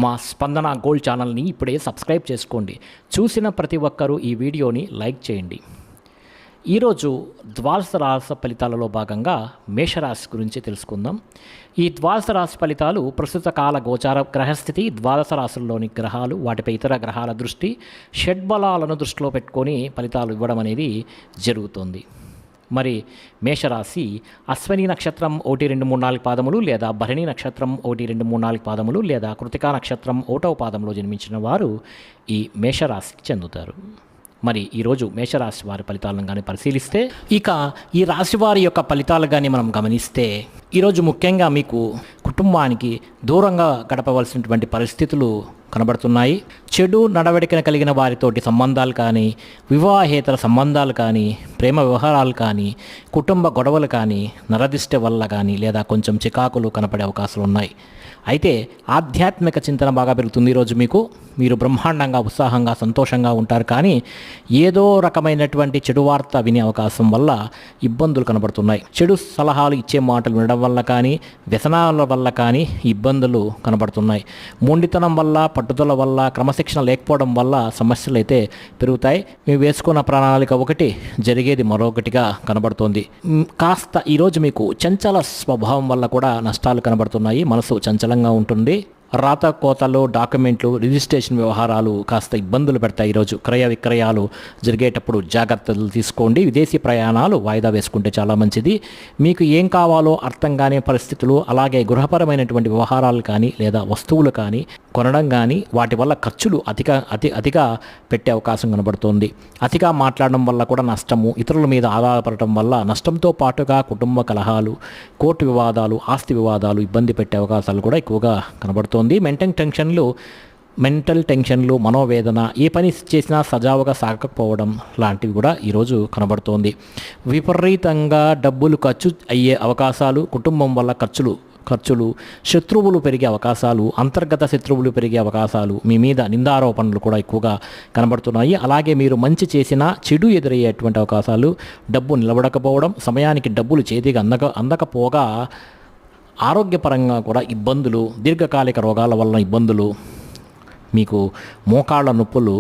మా స్పందన గోల్డ్ ఛానల్ని ఇప్పుడే సబ్స్క్రైబ్ చేసుకోండి. చూసిన ప్రతి ఒక్కరూ ఈ వీడియోని లైక్ చేయండి. ఈరోజు ద్వాదశ రాశి ఫలితాలలో భాగంగా మేషరాశి గురించి తెలుసుకుందాం. ఈ ద్వాదశ రాశి ఫలితాలు ప్రస్తుత కాల గోచార గ్రహస్థితి, ద్వాదశ రాశుల్లోని గ్రహాలు, వాటిపై ఇతర గ్రహాల దృష్టి, షడ్బలాలను దృష్టిలో పెట్టుకొని ఫలితాలు ఇవ్వడం అనేది జరుగుతుంది. మరి మేషరాశి అశ్వని నక్షత్రం 1, 2, 3, 4 పాదములు లేదా భరణి నక్షత్రం 1, 2, 3, 4 పాదములు లేదా కృతికా నక్షత్రం 1వ పాదంలో జన్మించిన వారు ఈ మేషరాశికి చెందుతారు. మరి ఈరోజు మేషరాశి వారి ఫలితాలను కానీ పరిశీలిస్తే, ఇక ఈ రాశి వారి యొక్క ఫలితాలు కానీ మనం గమనిస్తే, ఈరోజు ముఖ్యంగా మీకు కుటుంబానికి దూరంగా గడపవలసినటువంటి పరిస్థితులు కనబడుతున్నాయి. చెడు నడవడికన కలిగిన వారితోటి సంబంధాలు కానీ, వివాహేతర సంబంధాలు కానీ, ప్రేమ వ్యవహారాలు కానీ, కుటుంబ గొడవలు కానీ, నరదిష్టి వల్ల కానీ లేదా కొంచెం చికాకులు కనపడే అవకాశాలు ఉన్నాయి. అయితే ఆధ్యాత్మిక చింతన బాగా పెరుగుతుంది. ఈరోజు మీరు బ్రహ్మాండంగా, ఉత్సాహంగా, సంతోషంగా ఉంటారు. కానీ ఏదో రకమైనటువంటి చెడు వార్త వినే అవకాశం వల్ల ఇబ్బందులు కనబడుతున్నాయి. చెడు సలహాలు ఇచ్చే మాటలు వినడం వల్ల కానీ, వ్యసనాల వల్ల కానీ ఇబ్బందులు కనబడుతున్నాయి. మొండితనం వల్ల, పట్టుదల వల్ల, క్రమశిక్షణ లేకపోవడం వల్ల సమస్యలు అయితే పెరుగుతాయి. మేము వేసుకున్న ప్రణాళిక ఒకటి, జరిగేది మరొకటిగా కనబడుతోంది. కాస్త ఈరోజు మీకు చంచల స్వభావం వల్ల కూడా నష్టాలు కనబడుతున్నాయి. మనసు చంచలంగా ఉంటుంది. రాత కోతలు, డాక్యుమెంట్లు, రిజిస్ట్రేషన్ వ్యవహారాలు కాస్త ఇబ్బందులు పెడతాయి. ఈరోజు క్రయ విక్రయాలు జరిగేటప్పుడు జాగ్రత్తలు తీసుకోండి. విదేశీ ప్రయాణాలు వాయిదా వేసుకుంటే చాలా మంచిది. మీకు ఏం కావాలో అర్థం కాని పరిస్థితులు, అలాగే గృహపరమైనటువంటి వ్యవహారాలు కానీ లేదా వస్తువులు కానీ కొనడం కానీ, వాటి వల్ల ఖర్చులు అతిగా పెట్టే అవకాశం కనబడుతోంది. అతిగా మాట్లాడడం వల్ల కూడా నష్టము, ఇతరుల మీద ఆధారపడటం వల్ల నష్టంతో పాటుగా కుటుంబ కలహాలు, కోర్టు వివాదాలు, ఆస్తి వివాదాలు ఇబ్బంది పెట్టే అవకాశాలు కూడా ఎక్కువగా కనబడుతోంది. మెంటల్ టెన్షన్లు, మనోవేదన, ఏ పని చేసినా సజావుగా సాగకపోవడం లాంటివి కూడా ఈరోజు కనబడుతోంది. విపరీతంగా డబ్బులు ఖర్చు అయ్యే అవకాశాలు, కుటుంబం వల్ల ఖర్చులు, శత్రువులు పెరిగే అవకాశాలు, అంతర్గత శత్రువులు పెరిగే అవకాశాలు, మీ మీద నిందారోపణలు కూడా ఎక్కువగా కనబడుతున్నాయి. అలాగే మీరు మంచి చేసినా చెడు ఎదురయ్యేటువంటి అవకాశాలు, డబ్బు నిలబడకపోవడం, సమయానికి డబ్బులు చేతికి అందకపోగా ఆరోగ్యపరంగా కూడా ఇబ్బందులు, దీర్ఘకాలిక రోగాల వలన ఇబ్బందులు, మీకు మోకాళ్ళ నొప్పులు,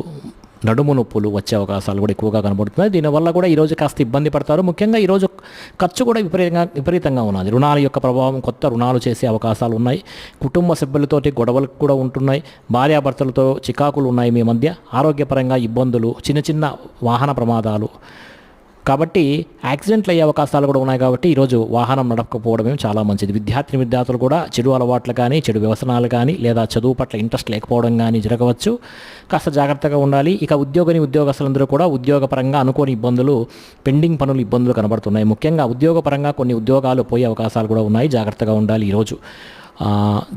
నడుము నొప్పులు వచ్చే అవకాశాలు కూడా ఎక్కువగా కనబడుతున్నాయి. దీనివల్ల కూడా ఈరోజు కాస్త ఇబ్బంది పడతారు. ముఖ్యంగా ఈరోజు ఖర్చు కూడా విపరీతంగా ఉన్నది. రుణాల యొక్క ప్రభావం, కొత్త రుణాలు చేసే అవకాశాలు ఉన్నాయి. కుటుంబ సభ్యులతోటి గొడవలు కూడా ఉంటున్నాయి. భార్యాభర్తలతో చికాకులు ఉన్నాయి మీ మధ్య. ఆరోగ్యపరంగా ఇబ్బందులు, చిన్న వాహన ప్రమాదాలు, కాబట్టి యాక్సిడెంట్లు అయ్యే అవకాశాలు కూడా ఉన్నాయి. కాబట్టి ఈరోజు వాహనం నడపకపోవడమే చాలా మంచిది. విద్యార్థులు కూడా చెడు అలవాట్లు కానీ, చెడు వ్యసనాలు కానీ లేదా చదువు పట్ల ఇంట్రెస్ట్ లేకపోవడం కానీ జరగవచ్చు. కాస్త జాగ్రత్తగా ఉండాలి. ఇక ఉద్యోగస్తులందరూ కూడా ఉద్యోగపరంగా అనుకోని ఇబ్బందులు, పెండింగ్ పనులు, ఇబ్బందులు కనబడుతున్నాయి. ముఖ్యంగా ఉద్యోగపరంగా కొన్ని ఉద్యోగాలు పోయే అవకాశాలు కూడా ఉన్నాయి. జాగ్రత్తగా ఉండాలి. ఈరోజు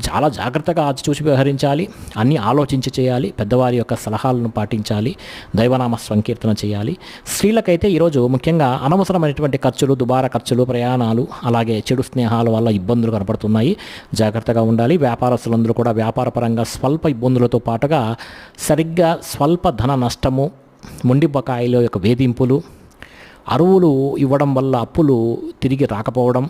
చాలా జాగ్రత్తగా చూసి వ్యవహరించాలి. అన్నీ ఆలోచించి చేయాలి. పెద్దవారి యొక్క సలహాలను పాటించాలి. దైవనామ సంకీర్తన చేయాలి. స్త్రీలకైతే ఈరోజు ముఖ్యంగా అనవసరమైనటువంటి ఖర్చులు, దుబారా ఖర్చులు, ప్రయాణాలు, అలాగే చెడు స్నేహాల వల్ల ఇబ్బందులు కనపడుతున్నాయి. జాగ్రత్తగా ఉండాలి. వ్యాపారస్తులందరూ కూడా వ్యాపారపరంగా స్వల్ప ఇబ్బందులతో పాటుగా సరిగ్గా స్వల్ప ధన నష్టము, మొండి బకాయిల యొక్క వేధింపులు, అరువులు ఇవ్వడం వల్ల అప్పులు తిరిగి రాకపోవడం,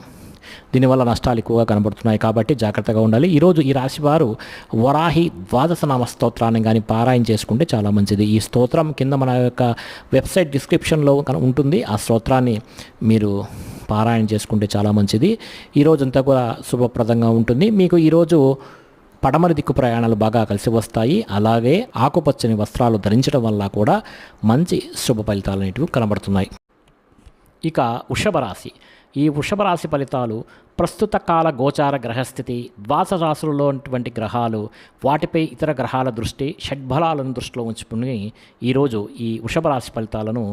దీనివల్ల నష్టాలు ఎక్కువగా కనబడుతున్నాయి. కాబట్టి జాగ్రత్తగా ఉండాలి. ఈరోజు ఈ రాశి వారు వరాహి ద్వాదశ నామ స్తోత్రాన్ని కానీ పారాయణ చేసుకుంటే చాలా మంచిది. ఈ స్తోత్రం కింద మన యొక్క వెబ్సైట్ డిస్క్రిప్షన్లో ఉంటుంది. ఆ స్తోత్రాన్ని మీరు పారాయణ చేసుకుంటే చాలా మంచిది. ఈరోజంతా కూడా శుభప్రదంగా ఉంటుంది. మీకు ఈరోజు పడమరి దిక్కు ప్రయాణాలు బాగా కలిసి వస్తాయి. అలాగే ఆకుపచ్చని వస్త్రాలు ధరించడం వల్ల కూడా మంచి శుభ ఫలితాలు అనేటివి కనబడుతున్నాయి. ఇక వృషభ రాశి. ఈ వృషభ రాశి ఫలితాలు ప్రస్తుత కాల గోచార గ్రహస్థితి, ద్వాదశ రాశులలో ఉన్నటువంటి గ్రహాలు, వాటిపై ఇతర గ్రహాల దృష్టి, షడ్బలాలను దృష్టిలో ఉంచుకుని ఈరోజు ఈ వృషభ రాశి ఫలితాలను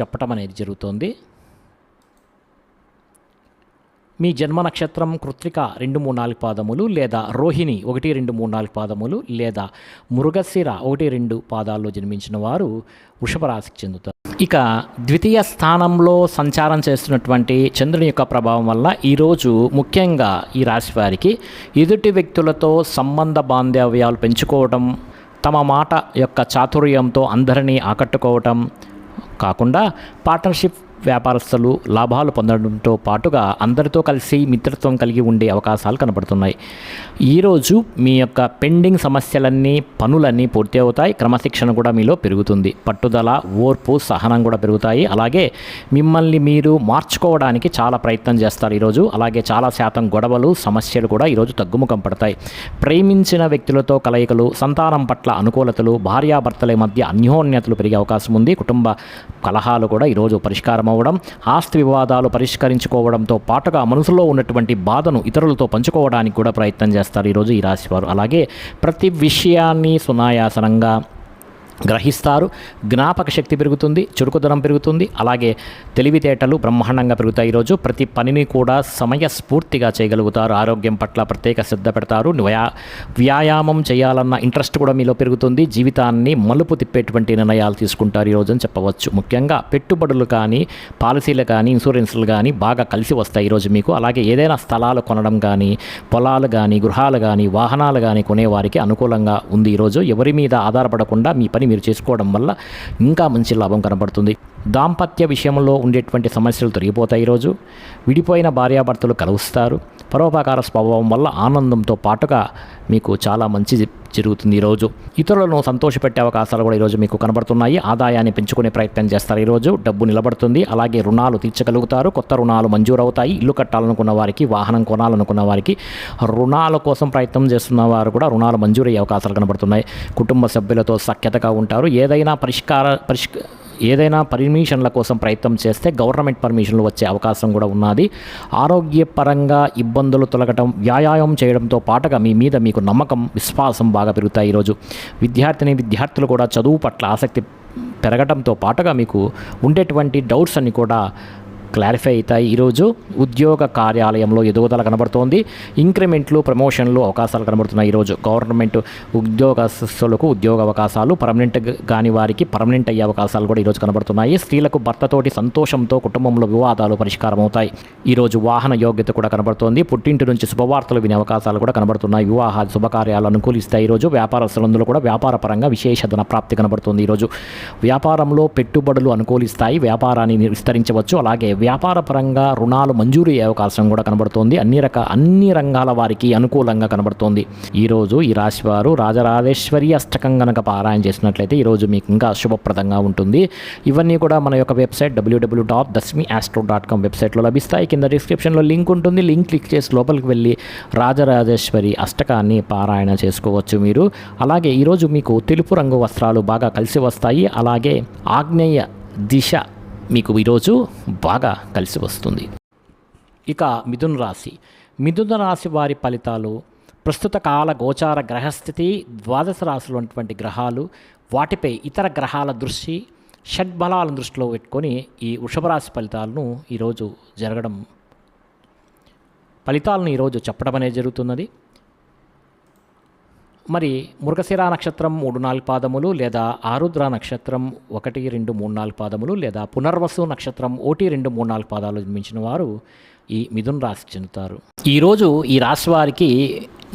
చెప్పటం అనేది జరుగుతోంది. మీ జన్మ నక్షత్రం కృత్తిక 2, 3, 4 పాదములు లేదా రోహిణి 1, 2, 3, 4 పాదములు లేదా మృగశిర 1, 2 పాదాల్లో జన్మించిన వారు వృషభ రాశికి చెందుతారు. ఇక ద్వితీయ స్థానంలో సంచారం చేస్తున్నటువంటి చంద్రుని యొక్క ప్రభావం వల్ల ఈరోజు ముఖ్యంగా ఈ రాశి వారికి ఎదుటి వ్యక్తులతో సంబంధ బాంధవ్యాలు పెంచుకోవడం, తమ మాట యొక్క చాతుర్యంతో అందరినీ ఆకట్టుకోవటం కాకుండా పార్ట్నర్షిప్ వ్యాపారస్తులు లాభాలు పొందడంతో పాటుగా అందరితో కలిసి మిత్రత్వం కలిగి ఉండే అవకాశాలు కనబడుతున్నాయి. ఈరోజు మీ యొక్క పెండింగ్ సమస్యలన్నీ పనులన్నీ పూర్తి అవుతాయి. క్రమశిక్షణ కూడా మీలో పెరుగుతుంది. పట్టుదల, ఓర్పు, సహనం కూడా పెరుగుతాయి. అలాగే మిమ్మల్ని మీరు మార్చుకోవడానికి చాలా ప్రయత్నం చేస్తారు ఈరోజు. అలాగే చాలా శాతం గొడవలు, సమస్యలు కూడా ఈరోజు తగ్గుముఖం పడతాయి. ప్రేమించిన వ్యక్తులతో కలయికలు, సంతానం పట్ల అనుకూలతలు, భార్యాభర్తల మధ్య అన్యోన్యతలు పెరిగే అవకాశం ఉంది. కుటుంబ కలహాలు కూడా ఈరోజు పరిష్కారం అవ్వడం, ఆస్తి వివాదాలు పరిష్కరించుకోవడంతో పాటుగా మనసులో ఉన్నటువంటి బాధను ఇతరులతో పంచుకోవడానికి కూడా ప్రయత్నం చేస్తారు ఈరోజు ఈ రాశివారు. అలాగే ప్రతి విషయాన్ని సునాయాసనంగా గ్రహిస్తారు. జ్ఞాపక శక్తి పెరుగుతుంది, చురుకుదనం పెరుగుతుంది. అలాగే తెలివితేటలు బ్రహ్మాండంగా పెరుగుతాయి. ఈరోజు ప్రతి పనిని కూడా సమయస్ఫూర్తిగా చేయగలుగుతారు. ఆరోగ్యం పట్ల ప్రత్యేక శ్రద్ధ పెడతారు. వ్యాయామం చేయాలన్న ఇంట్రెస్ట్ కూడా మీలో పెరుగుతుంది. జీవితాన్ని మలుపు తిప్పేటువంటి నిర్ణయాలు తీసుకుంటారు ఈరోజు అని చెప్పవచ్చు. ముఖ్యంగా పెట్టుబడులు కానీ, పాలసీలు కానీ, ఇన్సూరెన్స్లు కానీ బాగా కలిసి వస్తాయి ఈరోజు మీకు. అలాగే ఏదైనా స్థలాలు కొనడం కానీ, పొలాలు కానీ, గృహాలు కానీ, వాహనాలు కానీ కొనేవారికి అనుకూలంగా ఉంది ఈరోజు. ఎవరి మీద ఆధారపడకుండా మీ పని మీరు చేసుకోవడం వల్ల ఇంకా మంచి లాభం కనబడుతుంది. దాంపత్య విషయంలో ఉండేటువంటి సమస్యలు తొలగిపోతాయి ఈరోజు. విడిపోయిన భార్యాభర్తలు కలుస్తారు. పరోపకార స్వభావం వల్ల ఆనందంతో పాటుగా మీకు చాలా మంచి జరుగుతుంది ఈరోజు. ఇతరులను సంతోషపెట్టే అవకాశాలు కూడా ఈరోజు మీకు కనబడుతున్నాయి. ఆదాయాన్ని పెంచుకునే ప్రయత్నం చేస్తారు ఈరోజు. డబ్బు నిలబడుతుంది. అలాగే రుణాలు తీర్చగలుగుతారు. కొత్త రుణాలు మంజూరవుతాయి. ఇల్లు కట్టాలనుకున్న వారికి, వాహనం కొనాలనుకున్న వారికి, రుణాల కోసం ప్రయత్నం చేస్తున్న వారు కూడా రుణాలు మంజూరయ్యే అవకాశాలు కనబడుతున్నాయి. కుటుంబ సభ్యులతో సఖ్యతగా ఉంటారు. ఏదైనా పర్మిషన్ల కోసం ప్రయత్నం చేస్తే గవర్నమెంట్ పర్మిషన్లు వచ్చే అవకాశం కూడా ఉన్నది. ఆరోగ్యపరంగా ఇబ్బందులు తొలగటం, వ్యాయామం చేయడంతో పాటుగా మీ మీద మీకు నమ్మకం, విశ్వాసం బాగా పెరుగుతాయి ఈరోజు. విద్యార్థులు కూడా చదువు పట్ల ఆసక్తి పెరగడంతో పాటుగా మీకు ఉండేటువంటి డౌట్స్ అన్ని కూడా క్లారిఫై అవుతాయి ఈరోజు. ఉద్యోగ కార్యాలయంలో ఎదుగుదల కనబడుతోంది. ఇంక్రిమెంట్లు, ప్రమోషన్లు అవకాశాలు కనబడుతున్నాయి ఈరోజు. గవర్నమెంట్ ఉద్యోగస్తులకు ఉద్యోగ అవకాశాలు, పర్మనెంట్ కాని వారికి పర్మనెంట్ అయ్యే అవకాశాలు కూడా ఈరోజు కనబడుతున్నాయి. స్త్రీలకు భర్తతోటి సంతోషంతో కుటుంబంలో వివాదాలు పరిష్కారం అవుతాయి ఈరోజు. వాహన యోగ్యత కూడా కనబడుతోంది. పుట్టింటి నుంచి శుభవార్తలు వినే అవకాశాలు కూడా కనబడుతున్నాయి. వివాహాలు, శుభకార్యాలు అనుకూలిస్తాయి ఈరోజు. వ్యాపారస్తులందరూ కూడా వ్యాపార పరంగా విశేష ధన ప్రాప్తి కనబడుతుంది ఈరోజు. వ్యాపారంలో పెట్టుబడులు అనుకూలిస్తాయి. వ్యాపారాన్ని విస్తరించవచ్చు. అలాగే వ్యాపార పరంగా రుణాలు మంజూరు అయ్యే అవకాశం కూడా కనబడుతోంది. అన్ని రంగాల వారికి అనుకూలంగా కనబడుతోంది ఈరోజు. ఈ రాశి వారు రాజరాజేశ్వరి అష్టకం కనుక పారాయణ చేసినట్లయితే ఈరోజు మీకు ఇంకా శుభప్రదంగా ఉంటుంది. ఇవన్నీ కూడా మన యొక్క వెబ్సైట్ www.dasmiastro.com వెబ్సైట్లో లభిస్తాయి. కింద డిస్క్రిప్షన్లో లింక్ ఉంటుంది. లింక్ క్లిక్ చేసి లోపలికి వెళ్ళి రాజరాజేశ్వరి అష్టకాన్ని పారాయణ చేసుకోవచ్చు మీరు. అలాగే ఈరోజు మీకు తెలుపు రంగు వస్త్రాలు బాగా కలిసి వస్తాయి. అలాగే ఆగ్నేయ దిశ మీకు ఈరోజు బాగా కలిసి వస్తుంది. ఇక మిథున రాశి వారి ఫలితాలు. ప్రస్తుత కాల గోచార గ్రహస్థితి, ద్వాదశ రాశులు ఉన్నటువంటి గ్రహాలు, వాటిపై ఇతర గ్రహాల దృష్టి, షడ్బలాలను దృష్టిలో పెట్టుకొని ఈ వృషభ రాశి ఫలితాలను ఈరోజు చెప్పడం అనేది జరుగుతున్నది. మరి మృగశిర నక్షత్రం 3-4 పాదములు, లేదా ఆరుద్ర నక్షత్రం 1, 2, 3, 4 పాదములు, లేదా పునర్వసు నక్షత్రం 1, 2, 3, 4 పాదాలు జన్మించిన వారు ఈ మిథున రాశికి చెందుతారు. ఈరోజు ఈ రాశి వారికి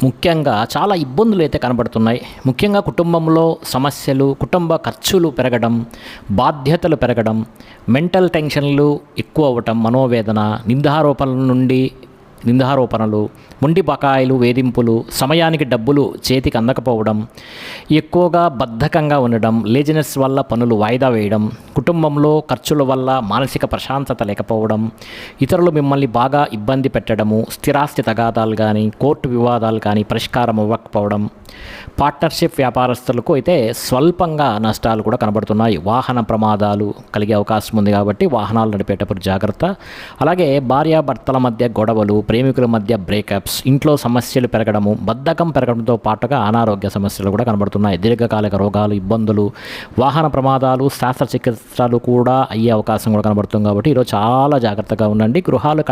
ముఖ్యంగా చాలా ఇబ్బందులు అయితే కనబడుతున్నాయి. ముఖ్యంగా కుటుంబంలో సమస్యలు, కుటుంబ ఖర్చులు పెరగడం, బాధ్యతలు పెరగడం, మెంటల్ టెన్షన్లు ఎక్కువ అవ్వటం, మనోవేదన, నిందారోపణలు, మొండి బకాయిలు, వేధింపులు, సమయానికి డబ్బులు చేతికి అందకపోవడం, ఎక్కువగా బద్ధకంగా ఉండడం, లేజినెస్ వల్ల పనులు వాయిదా వేయడం, కుటుంబంలో ఖర్చుల వల్ల మానసిక ప్రశాంతత లేకపోవడం, ఇతరులు మిమ్మల్ని బాగా ఇబ్బంది పెట్టడము, స్థిరాస్తి తగాదాలు కానీ, కోర్టు వివాదాలు కానీ పరిష్కారం అవ్వకపోవడం, పార్ట్నర్షిప్ వ్యాపారస్తులకు అయితే స్వల్పంగా నష్టాలు కూడా కనబడుతున్నాయి. వాహన ప్రమాదాలు కలిగే అవకాశం ఉంది కాబట్టి వాహనాలు నడిపేటప్పుడు జాగ్రత్త. అలాగే భార్యాభర్తల మధ్య గొడవలు, ప్రేమికుల మధ్య బ్రేకప్స్, ఇంట్లో సమస్యలు పెరగడము, బద్ధకం పెరగడంతో పాటుగా అనారోగ్య సమస్యలు కూడా కనబడుతున్నాయి. దీర్ఘకాలిక రోగాలు, ఇబ్బందులు, వాహన ప్రమాదాలు, శస్త్రచికిత్సలు కూడా అయ్యే అవకాశం కూడా కనబడుతుంది. కాబట్టి ఈరోజు చాలా జాగ్రత్తగా ఉండండి. గృహాలు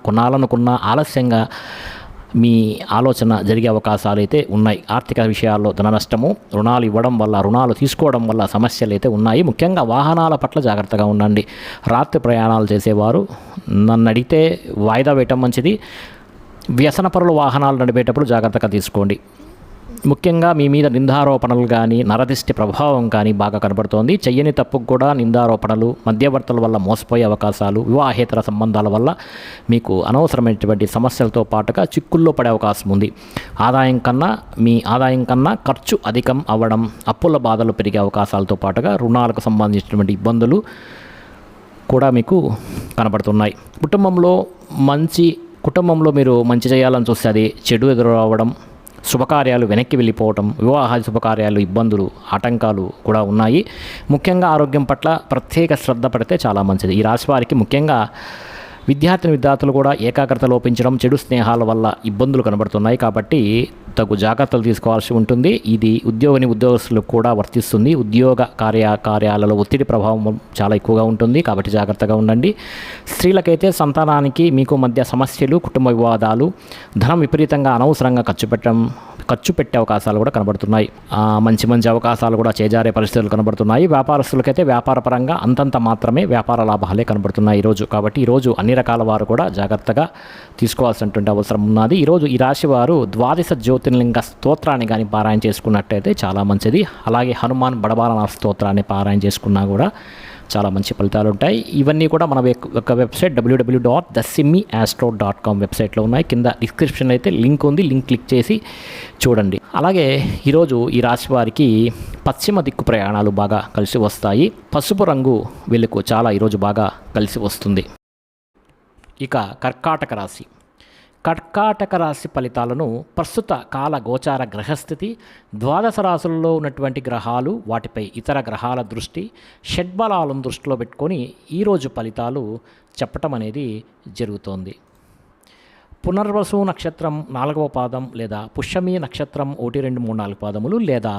కొనాలనుకున్నా ఆలస్యంగా మీ ఆలోచన జరిగే అవకాశాలు అయితే ఉన్నాయి. ఆర్థిక విషయాల్లో ధన నష్టము, రుణాలు తీసుకోవడం వల్ల సమస్యలు అయితే ఉన్నాయి. ముఖ్యంగా వాహనాల పట్ల జాగ్రత్తగా ఉండండి. రాత్రి ప్రయాణాలు చేసేవారు నన్ను అడిగితే వాయిదా వేయటం మంచిది. వ్యసనపరుల వాహనాలు నడిపేటప్పుడు జాగ్రత్తగా తీసుకోండి. ముఖ్యంగా మీ మీద నిందారోపణలు కానీ నరదిష్టి ప్రభావం కానీ బాగా కనబడుతోంది. చెయ్యని తప్పుకు కూడా నిందారోపణలు, మధ్యవర్తుల వల్ల మోసపోయే అవకాశాలు, వివాహేతర సంబంధాల వల్ల మీకు అనవసరమైనటువంటి సమస్యలతో పాటుగా చిక్కుల్లో పడే అవకాశం ఉంది. మీ ఆదాయం కన్నా ఖర్చు అధికం అవ్వడం, అప్పుల బాధలు పెరిగే అవకాశాలతో పాటుగా రుణాలకు సంబంధించినటువంటి ఇబ్బందులు కూడా మీకు కనబడుతున్నాయి. కుటుంబంలో మీరు మంచి చేయాలని చూస్తే అది చెడు ఎదురు రావడం, శుభకార్యాలు వెనక్కి వెళ్ళిపోవటం, వివాహాది శుభకార్యాలు ఇబ్బందులు, ఆటంకాలు కూడా ఉన్నాయి. ముఖ్యంగా ఆరోగ్యం పట్ల ప్రత్యేక శ్రద్ధ పడితే చాలా మంచిది. ఈ రాశి వారికి ముఖ్యంగా విద్యార్థులు కూడా ఏకాగ్రత లోపించడం, చెడు స్నేహాల వల్ల ఇబ్బందులు కనబడుతున్నాయి. కాబట్టి తగు జాగ్రత్తలు తీసుకోవాల్సి ఉంటుంది. ఇది ఉద్యోగస్తులకు కూడా వర్తిస్తుంది. ఉద్యోగ కార్యాలలో ఒత్తిడి ప్రభావం చాలా ఎక్కువగా ఉంటుంది కాబట్టి జాగ్రత్తగా ఉండండి. స్త్రీలకైతే సంతానానికి మీకు మధ్య సమస్యలు, కుటుంబ వివాదాలు, ధనం విపరీతంగా అనవసరంగా ఖర్చు పెట్టే అవకాశాలు కూడా కనబడుతున్నాయి. మంచి అవకాశాలు కూడా చేజారే పరిస్థితులు కనబడుతున్నాయి. వ్యాపారస్తులకైతే వ్యాపారపరంగా అంతంత మాత్రమే వ్యాపార లాభాలే కనబడుతున్నాయి ఈరోజు. కాబట్టి ఈరోజు అన్ని రకాల వారు కూడా జాగ్రత్తగా తీసుకోవాల్సినటువంటి అవసరం ఉన్నది. ఈరోజు ఈ రాశి వారు ద్వాదశ జ్యోతిర్లింగ స్తోత్రాన్ని కానీ పారాయణ చేసుకున్నట్టయితే చాలా మంచిది. అలాగే హనుమాన్ బడబాలన స్తోత్రాన్ని పారాయణ చేసుకున్నా కూడా చాలా మంచి ఫలితాలు ఉంటాయి. ఇవన్నీ కూడా మన యొక్క వెబ్సైట్ www.thesimmiastro.com వెబ్సైట్లో ఉన్నాయి. కింద డిస్క్రిప్షన్ అయితే లింక్ ఉంది, లింక్ క్లిక్ చేసి చూడండి. అలాగే ఈరోజు ఈ రాశి వారికి పశ్చిమ దిక్కు ప్రయాణాలు బాగా కలిసి వస్తాయి. పసుపు రంగు వీళ్ళకు చాలా ఈరోజు బాగా కలిసి వస్తుంది. ఇక కర్కాటక రాశి ఫలితాలను ప్రస్తుత కాల గోచార గ్రహస్థితి, ద్వాదశ రాశుల్లో ఉన్నటువంటి గ్రహాలు, వాటిపై ఇతర గ్రహాల దృష్టి, షడ్బలాలను దృష్టిలో పెట్టుకొని ఈరోజు ఫలితాలు చెప్పటం అనేది జరుగుతోంది. పునర్వసు నక్షత్రం 4వ పాదం లేదా పుష్యమి నక్షత్రం 1, 2, 3, 4 పాదములు లేదా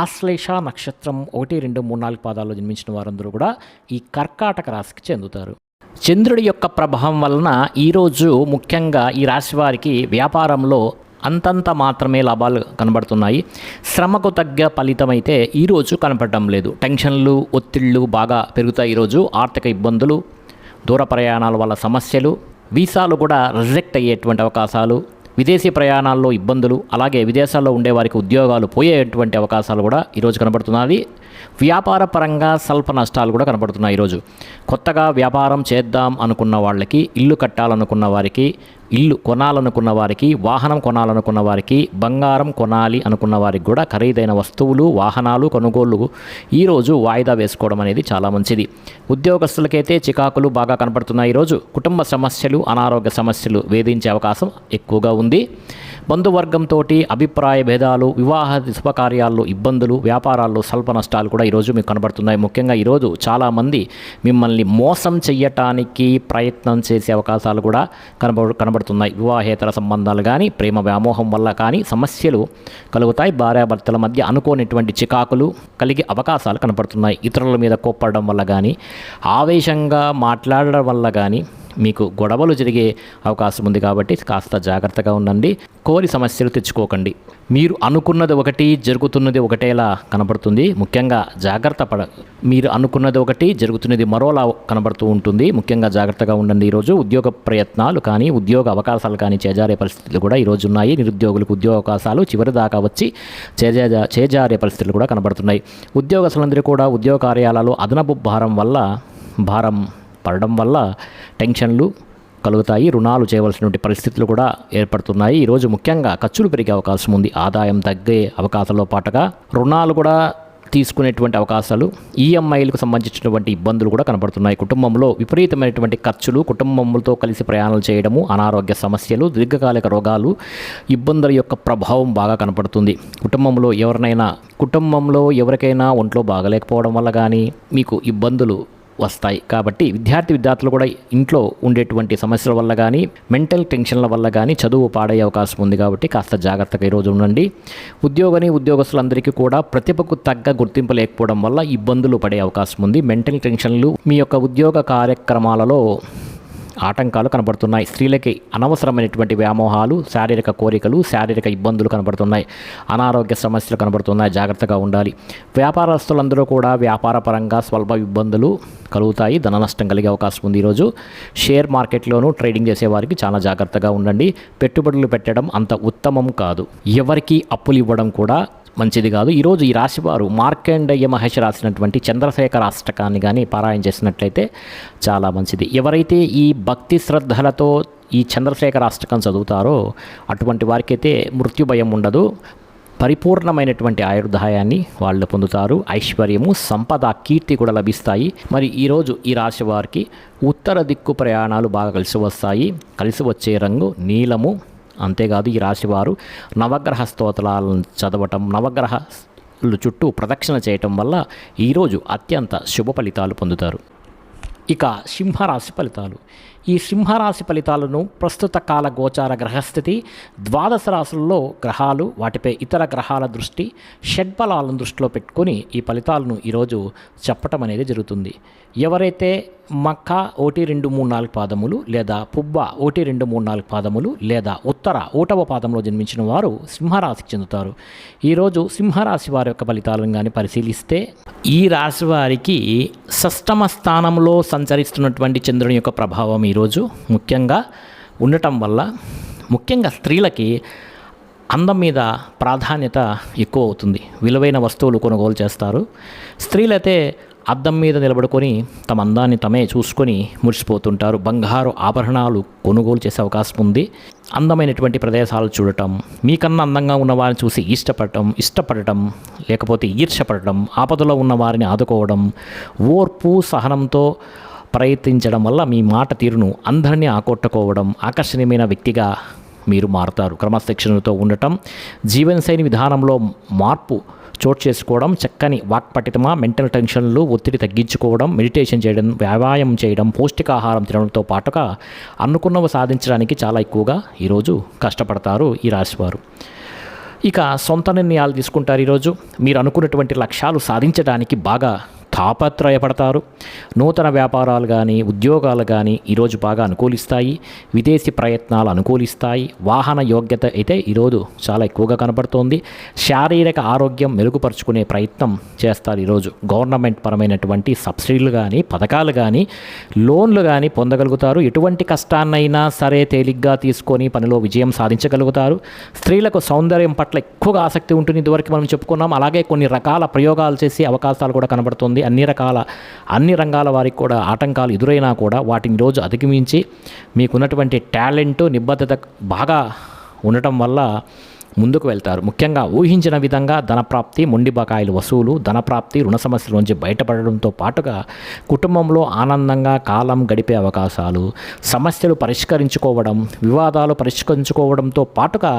ఆశ్లేష నక్షత్రం 1, 2, 3, 4 పాదాల్లో జన్మించిన వారందరూ కూడా ఈ కర్కాటక రాశికి చెందుతారు. చంద్రుడి యొక్క ప్రభావం వలన ఈరోజు ముఖ్యంగా ఈ రాశి వారికి వ్యాపారంలో అంతంత మాత్రమే లాభాలు కనబడుతున్నాయి. శ్రమకు తగ్గ ఫలితం అయితే ఈరోజు కనపడటం లేదు. టెన్షన్లు, ఒత్తిళ్లు బాగా పెరుగుతాయి. ఈరోజు ఆర్థిక ఇబ్బందులు, దూర ప్రయాణాల వల్ల సమస్యలు, వీసాలు కూడా రిజెక్ట్ అయ్యేటువంటి అవకాశాలు, విదేశీ ప్రయాణాల్లో ఇబ్బందులు, అలాగే విదేశాల్లో ఉండే వారికి ఉద్యోగాలు పోయేటువంటి అవకాశాలు కూడా ఈరోజు కనబడుతున్నది. వ్యాపార పరంగా స్వల్ప నష్టాలు కూడా కనబడుతున్నాయి. ఈరోజు కొత్తగా వ్యాపారం చేద్దాం అనుకున్న వాళ్ళకి, ఇల్లు కట్టాలనుకున్న వారికి, ఇల్లు కొనాలనుకున్న వారికి, వాహనం కొనాలనుకున్న వారికి, బంగారం కొనాలి అనుకున్న వారికి కూడా ఖరీదైన వస్తువులు, వాహనాలు కొనుగోళ్లు ఈరోజు వాయిదా వేసుకోవడం అనేది చాలా మంచిది. ఉద్యోగస్తులకైతే చికాకులు బాగా కనపడుతున్నాయి. ఈరోజు కుటుంబ సమస్యలు, అనారోగ్య సమస్యలు వేధించే అవకాశం ఎక్కువగా ఉంది. బంధువర్గంతో అభిప్రాయ భేదాలు, వివాహ శుభకార్యాల్లో ఇబ్బందులు, వ్యాపారాల్లో స్వల్ప నష్టాలు కూడా ఈరోజు మీకు కనబడుతున్నాయి. ముఖ్యంగా ఈరోజు చాలామంది మిమ్మల్ని మోసం చెయ్యటానికి ప్రయత్నం చేసే అవకాశాలు కూడా కనబడుతున్నాయి. వివాహేతర సంబంధాలు కానీ, ప్రేమ వ్యామోహం వల్ల కానీ సమస్యలు కలుగుతాయి. భార్యాభర్తల మధ్య అనుకోనిటువంటి చికాకులు కలిగే అవకాశాలు కనబడుతున్నాయి. ఇతరుల మీద కోప్పడడం వల్ల కానీ, ఆవేశంగా మాట్లాడడం వల్ల కానీ మీకు గొడవలు జరిగే అవకాశం ఉంది. కాబట్టి కాస్త జాగ్రత్తగా ఉండండి. కోరి సమస్యలు తెచ్చుకోకండి. మీరు అనుకున్నది ఒకటి, జరుగుతున్నది ఒకటేలా కనబడుతుంది. ముఖ్యంగా మీరు అనుకున్నది ఒకటి, జరుగుతున్నది మరోలా కనబడుతూ ఉంటుంది. ముఖ్యంగా జాగ్రత్తగా ఉండండి. ఈరోజు ఉద్యోగ ప్రయత్నాలు కానీ, ఉద్యోగ అవకాశాలు కానీ చేజారే పరిస్థితులు కూడా ఈరోజు ఉన్నాయి. నిరుద్యోగులకు ఉద్యోగ అవకాశాలు చివరి దాకా వచ్చి చేజారే పరిస్థితులు కూడా కనబడుతున్నాయి. ఉద్యోగస్తులందరూ కూడా ఉద్యోగ కార్యాలలో అదనపు భారం పడడం వల్ల టెన్షన్లు కలుగుతాయి. రుణాలు చేయవలసినటువంటి పరిస్థితులు కూడా ఏర్పడుతున్నాయి. ఈరోజు ముఖ్యంగా ఖర్చులు పెరిగే అవకాశం ఉంది. ఆదాయం తగ్గే అవకాశాలతో పాటుగా రుణాలు కూడా తీసుకునేటువంటి అవకాశాలు, ఈఎంఐలకు సంబంధించినటువంటి ఇబ్బందులు కూడా కనబడుతున్నాయి. కుటుంబంలో విపరీతమైనటువంటి ఖర్చులు, కుటుంబంతో కలిసి ప్రయాణాలు చేయడము, అనారోగ్య సమస్యలు, దీర్ఘకాలిక రోగాలు, ఇబ్బందుల యొక్క ప్రభావం బాగా కనపడుతుంది. కుటుంబంలో ఎవరికైనా ఒంట్లో బాగలేకపోవడం వల్ల కానీ మీకు ఇబ్బందులు వస్తాయి. కాబట్టి విద్యార్థులు కూడా ఇంట్లో ఉండేటువంటి సమస్యల వల్ల కానీ, మెంటల్ టెన్షన్ల వల్ల కానీ చదువు పాడయ్యే అవకాశం ఉంది. కాబట్టి కాస్త జాగ్రత్తగా ఈరోజు ఉండండి. ఉద్యోగస్తులందరికీ కూడా ప్రతిభకు తగ్గ గుర్తింపు లేకపోవడం వల్ల ఇబ్బందులు పడే అవకాశం ఉంది. మెంటల్ టెన్షన్లు మీ యొక్క ఉద్యోగ కార్యక్రమాలలో ఆటంకాలు కనబడుతున్నాయి. స్త్రీలకి అనవసరమైనటువంటి వ్యామోహాలు, శారీరక కోరికలు, శారీరక ఇబ్బందులు కనబడుతున్నాయి. అనారోగ్య సమస్యలు కనబడుతున్నాయి. జాగ్రత్తగా ఉండాలి. వ్యాపారస్తులందరూ కూడా వ్యాపారపరంగా స్వల్ప ఇబ్బందులు కలుగుతాయి. ధన నష్టం కలిగే అవకాశం ఉంది. ఈరోజు షేర్ మార్కెట్లోనూ ట్రేడింగ్ చేసేవారికి చాలా జాగ్రత్తగా ఉండండి. పెట్టుబడులు పెట్టడం అంత ఉత్తమం కాదు. ఎవరికి అప్పులు ఇవ్వడం కూడా మంచిది కాదు. ఈరోజు ఈ రాశివారు మార్కండేయ మహర్షి రాసినటువంటి చంద్రశేఖర అష్టకాన్ని కానీ పారాయణ చేసినట్లయితే చాలా మంచిది. ఎవరైతే ఈ భక్తి శ్రద్ధలతో ఈ చంద్రశేఖర అష్టకం చదువుతారో అటువంటి వారికైతే మృత్యు భయం ఉండదు. పరిపూర్ణమైనటువంటి ఆయుర్దాయాన్ని వాళ్ళు పొందుతారు. ఐశ్వర్యము, సంపద, కీర్తి కూడా లభిస్తాయి. మరి ఈరోజు ఈ రాశి వారికి ఉత్తర దిక్కు ప్రయాణాలు బాగా కలిసి వస్తాయి. కలిసి వచ్చే రంగు నీలము. అంతేకాదు ఈ రాశివారు నవగ్రహ స్తోత్రాలను చదవటం, నవగ్రహాలు చుట్టూ ప్రదక్షిణ చేయటం వల్ల ఈరోజు అత్యంత శుభ ఫలితాలు పొందుతారు. ఇక సింహరాశి ఫలితాలు. ఈ సింహరాశి ఫలితాలను ప్రస్తుత కాల గోచార గ్రహస్థితి, ద్వాదశ రాశుల్లో గ్రహాలు, వాటిపై ఇతర గ్రహాల దృష్టి, షడ్బలాలను దృష్టిలో పెట్టుకొని ఈ ఫలితాలను ఈరోజు చెప్పటం అనేది జరుగుతుంది. ఎవరైతే మక్క 1, 2, 3, 4 పాదములు లేదా పుబ్బ 1, 2, 3, 4 పాదములు లేదా ఉత్తర 1వ పాదంలో జన్మించిన వారు సింహరాశికి చెందుతారు. ఈరోజు సింహరాశి వారి యొక్క ఫలితాలను కానీ పరిశీలిస్తే ఈ రాశి వారికి షష్టమ స్థానంలో సంచరిస్తున్నటువంటి చంద్రుని యొక్క ప్రభావం ఈరోజు ముఖ్యంగా ఉండటం వల్ల ముఖ్యంగా స్త్రీలకి అందం మీద ప్రాధాన్యత ఎక్కువ అవుతుంది. విలువైన వస్తువులు కొనుగోలు చేస్తారు. స్త్రీలైతే అద్దం మీద నిలబడుకొని తమ అందాన్ని తమే చూసుకొని మురిసిపోతుంటారు. బంగారు ఆభరణాలు కొనుగోలు చేసే అవకాశం ఉంది. అందమైనటువంటి ప్రదేశాలు చూడటం, మీకన్నా అందంగా ఉన్న వారిని చూసి ఇష్టపడటం లేకపోతే ఈర్ష్యపడటం, ఆపదలో ఉన్న వారిని ఆదుకోవడం, ఓర్పు సహనంతో ప్రయత్నించడం వల్ల మీ మాట తీరును అందరినీ ఆకట్టుకోవడం, ఆకర్షణీయమైన వ్యక్తిగా మీరు మారుతారు. క్రమశిక్షణతో ఉండటం, జీవనశైలి విధానంలో మార్పు చోటు చేసుకోవడం, చక్కని వాక్పటితమ, మెంటల్ టెన్షన్లు, ఒత్తిడి తగ్గించుకోవడం, మెడిటేషన్ చేయడం, వ్యాయామం చేయడం, పౌష్టికాహారం తినడంతో పాటుగా అనుకున్నవి సాధించడానికి చాలా ఎక్కువగా ఈరోజు కష్టపడతారు ఈ రాశివారు. ఇక సొంత నిర్ణయాలు తీసుకుంటారు. ఈరోజు మీరు అనుకున్నటువంటి లక్ష్యాలు సాధించడానికి బాగా తాపత్రయపడతారు. నూతన వ్యాపారాలు కానీ ఉద్యోగాలు కానీ ఈరోజు బాగా అనుకూలిస్తాయి. విదేశీ ప్రయత్నాలు అనుకూలిస్తాయి. వాహన యోగ్యత అయితే ఈరోజు చాలా ఎక్కువగా కనబడుతోంది. శారీరక ఆరోగ్యం మెరుగుపరుచుకునే ప్రయత్నం చేస్తారు. ఈరోజు గవర్నమెంట్ పరమైనటువంటి సబ్సిడీలు కానీ పథకాలు కానీ లోన్లు కానీ పొందగలుగుతారు. ఎటువంటి కష్టాన్నైనా సరే తేలిగ్గా తీసుకొని పనిలో విజయం సాధించగలుగుతారు. స్త్రీలకు సౌందర్యం పట్ల ఎక్కువగా ఆసక్తి ఉంటుంది. ఇదివరకు మనం చెప్పుకున్నాం. అలాగే కొన్ని రకాల ప్రయోగాలు చేసే అవకాశాలు కూడా కనబడుతుంది. అన్ని రంగాల వారికి కూడా ఆటంకాలు ఎదురైనా కూడా వాటిని రోజు అధిగమించి మీకున్నటువంటి టాలెంట్, నిబద్ధత బాగా ఉండటం వల్ల ముందుకు వెళ్తారు. ముఖ్యంగా ఊహించిన విధంగా ధనప్రాప్తి, మొండి బకాయిలు వసూలు, ధనప్రాప్తి, రుణ సమస్యల నుంచి బయటపడడంతో పాటుగా కుటుంబంలో ఆనందంగా కాలం గడిపే అవకాశాలు, సమస్యలు పరిష్కరించుకోవడం, వివాదాలు పరిష్కరించుకోవడంతో పాటుగా